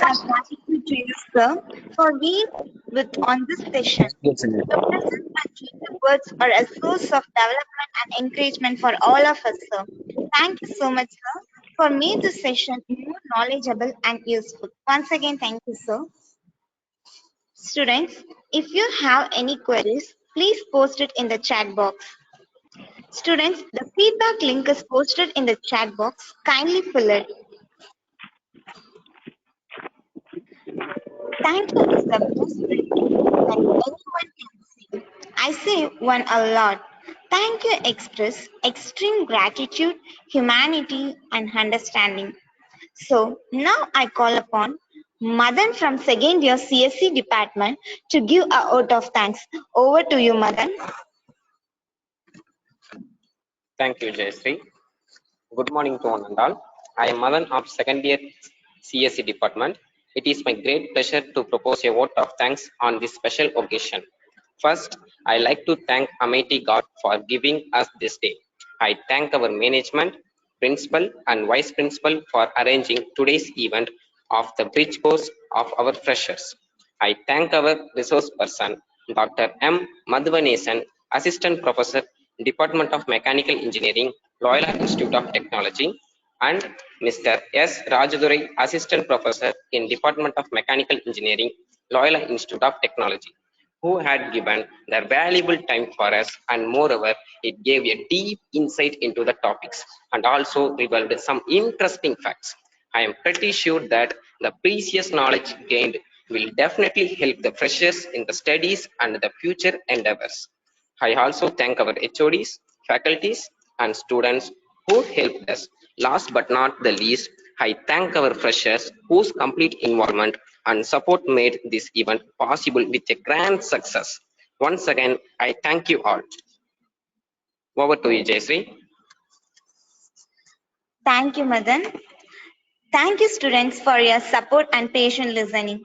[SPEAKER 2] our gratitude to you, sir, for being with on this session. Your presence and gentle words are a source of development and encouragement for all of us, sir. Thank you so much, sir, for making this session more knowledgeable and useful. Once again, thank you, sir. Students, if you have any queries, please post it in the chat box. Students, the feedback link is posted in the chat box. Kindly fill it. Thank you is the best friend that anyone can say. I say one a lot. Thank you express extreme gratitude, humanity, and understanding. So now I call upon Madan from second year CSC department to give a vote of thanks. Over to you, Madan.
[SPEAKER 11] Thank you, Jayashree. Good morning to one and all. I am Madan of second year CSE department. It is my great pleasure to propose a vote of thanks on this special occasion. First, I like to thank Almighty God for giving us this day. I thank our management, principal and vice principal for arranging today's event of the bridge course of our freshers. I thank our resource person, Dr. M. Madhavanesan, Assistant Professor, Department of Mechanical Engineering, Loyola Institute of Technology, and Mr. S. Rajadurai, Assistant Professor in Department of Mechanical Engineering, Loyola Institute of Technology, who had given their valuable time for us, and moreover, it gave a deep insight into the topics and also revealed some interesting facts. I am pretty sure that the precious knowledge gained will definitely help the freshers in the studies and the future endeavors. I also thank our HODs, faculties, and students who helped us. Last but not the least, I thank our freshers whose complete involvement and support made this event possible with a grand success. Once again, I thank you all. Over to you, Jayashree.
[SPEAKER 2] Thank you, Madan. Thank you, students, for your support and patient listening.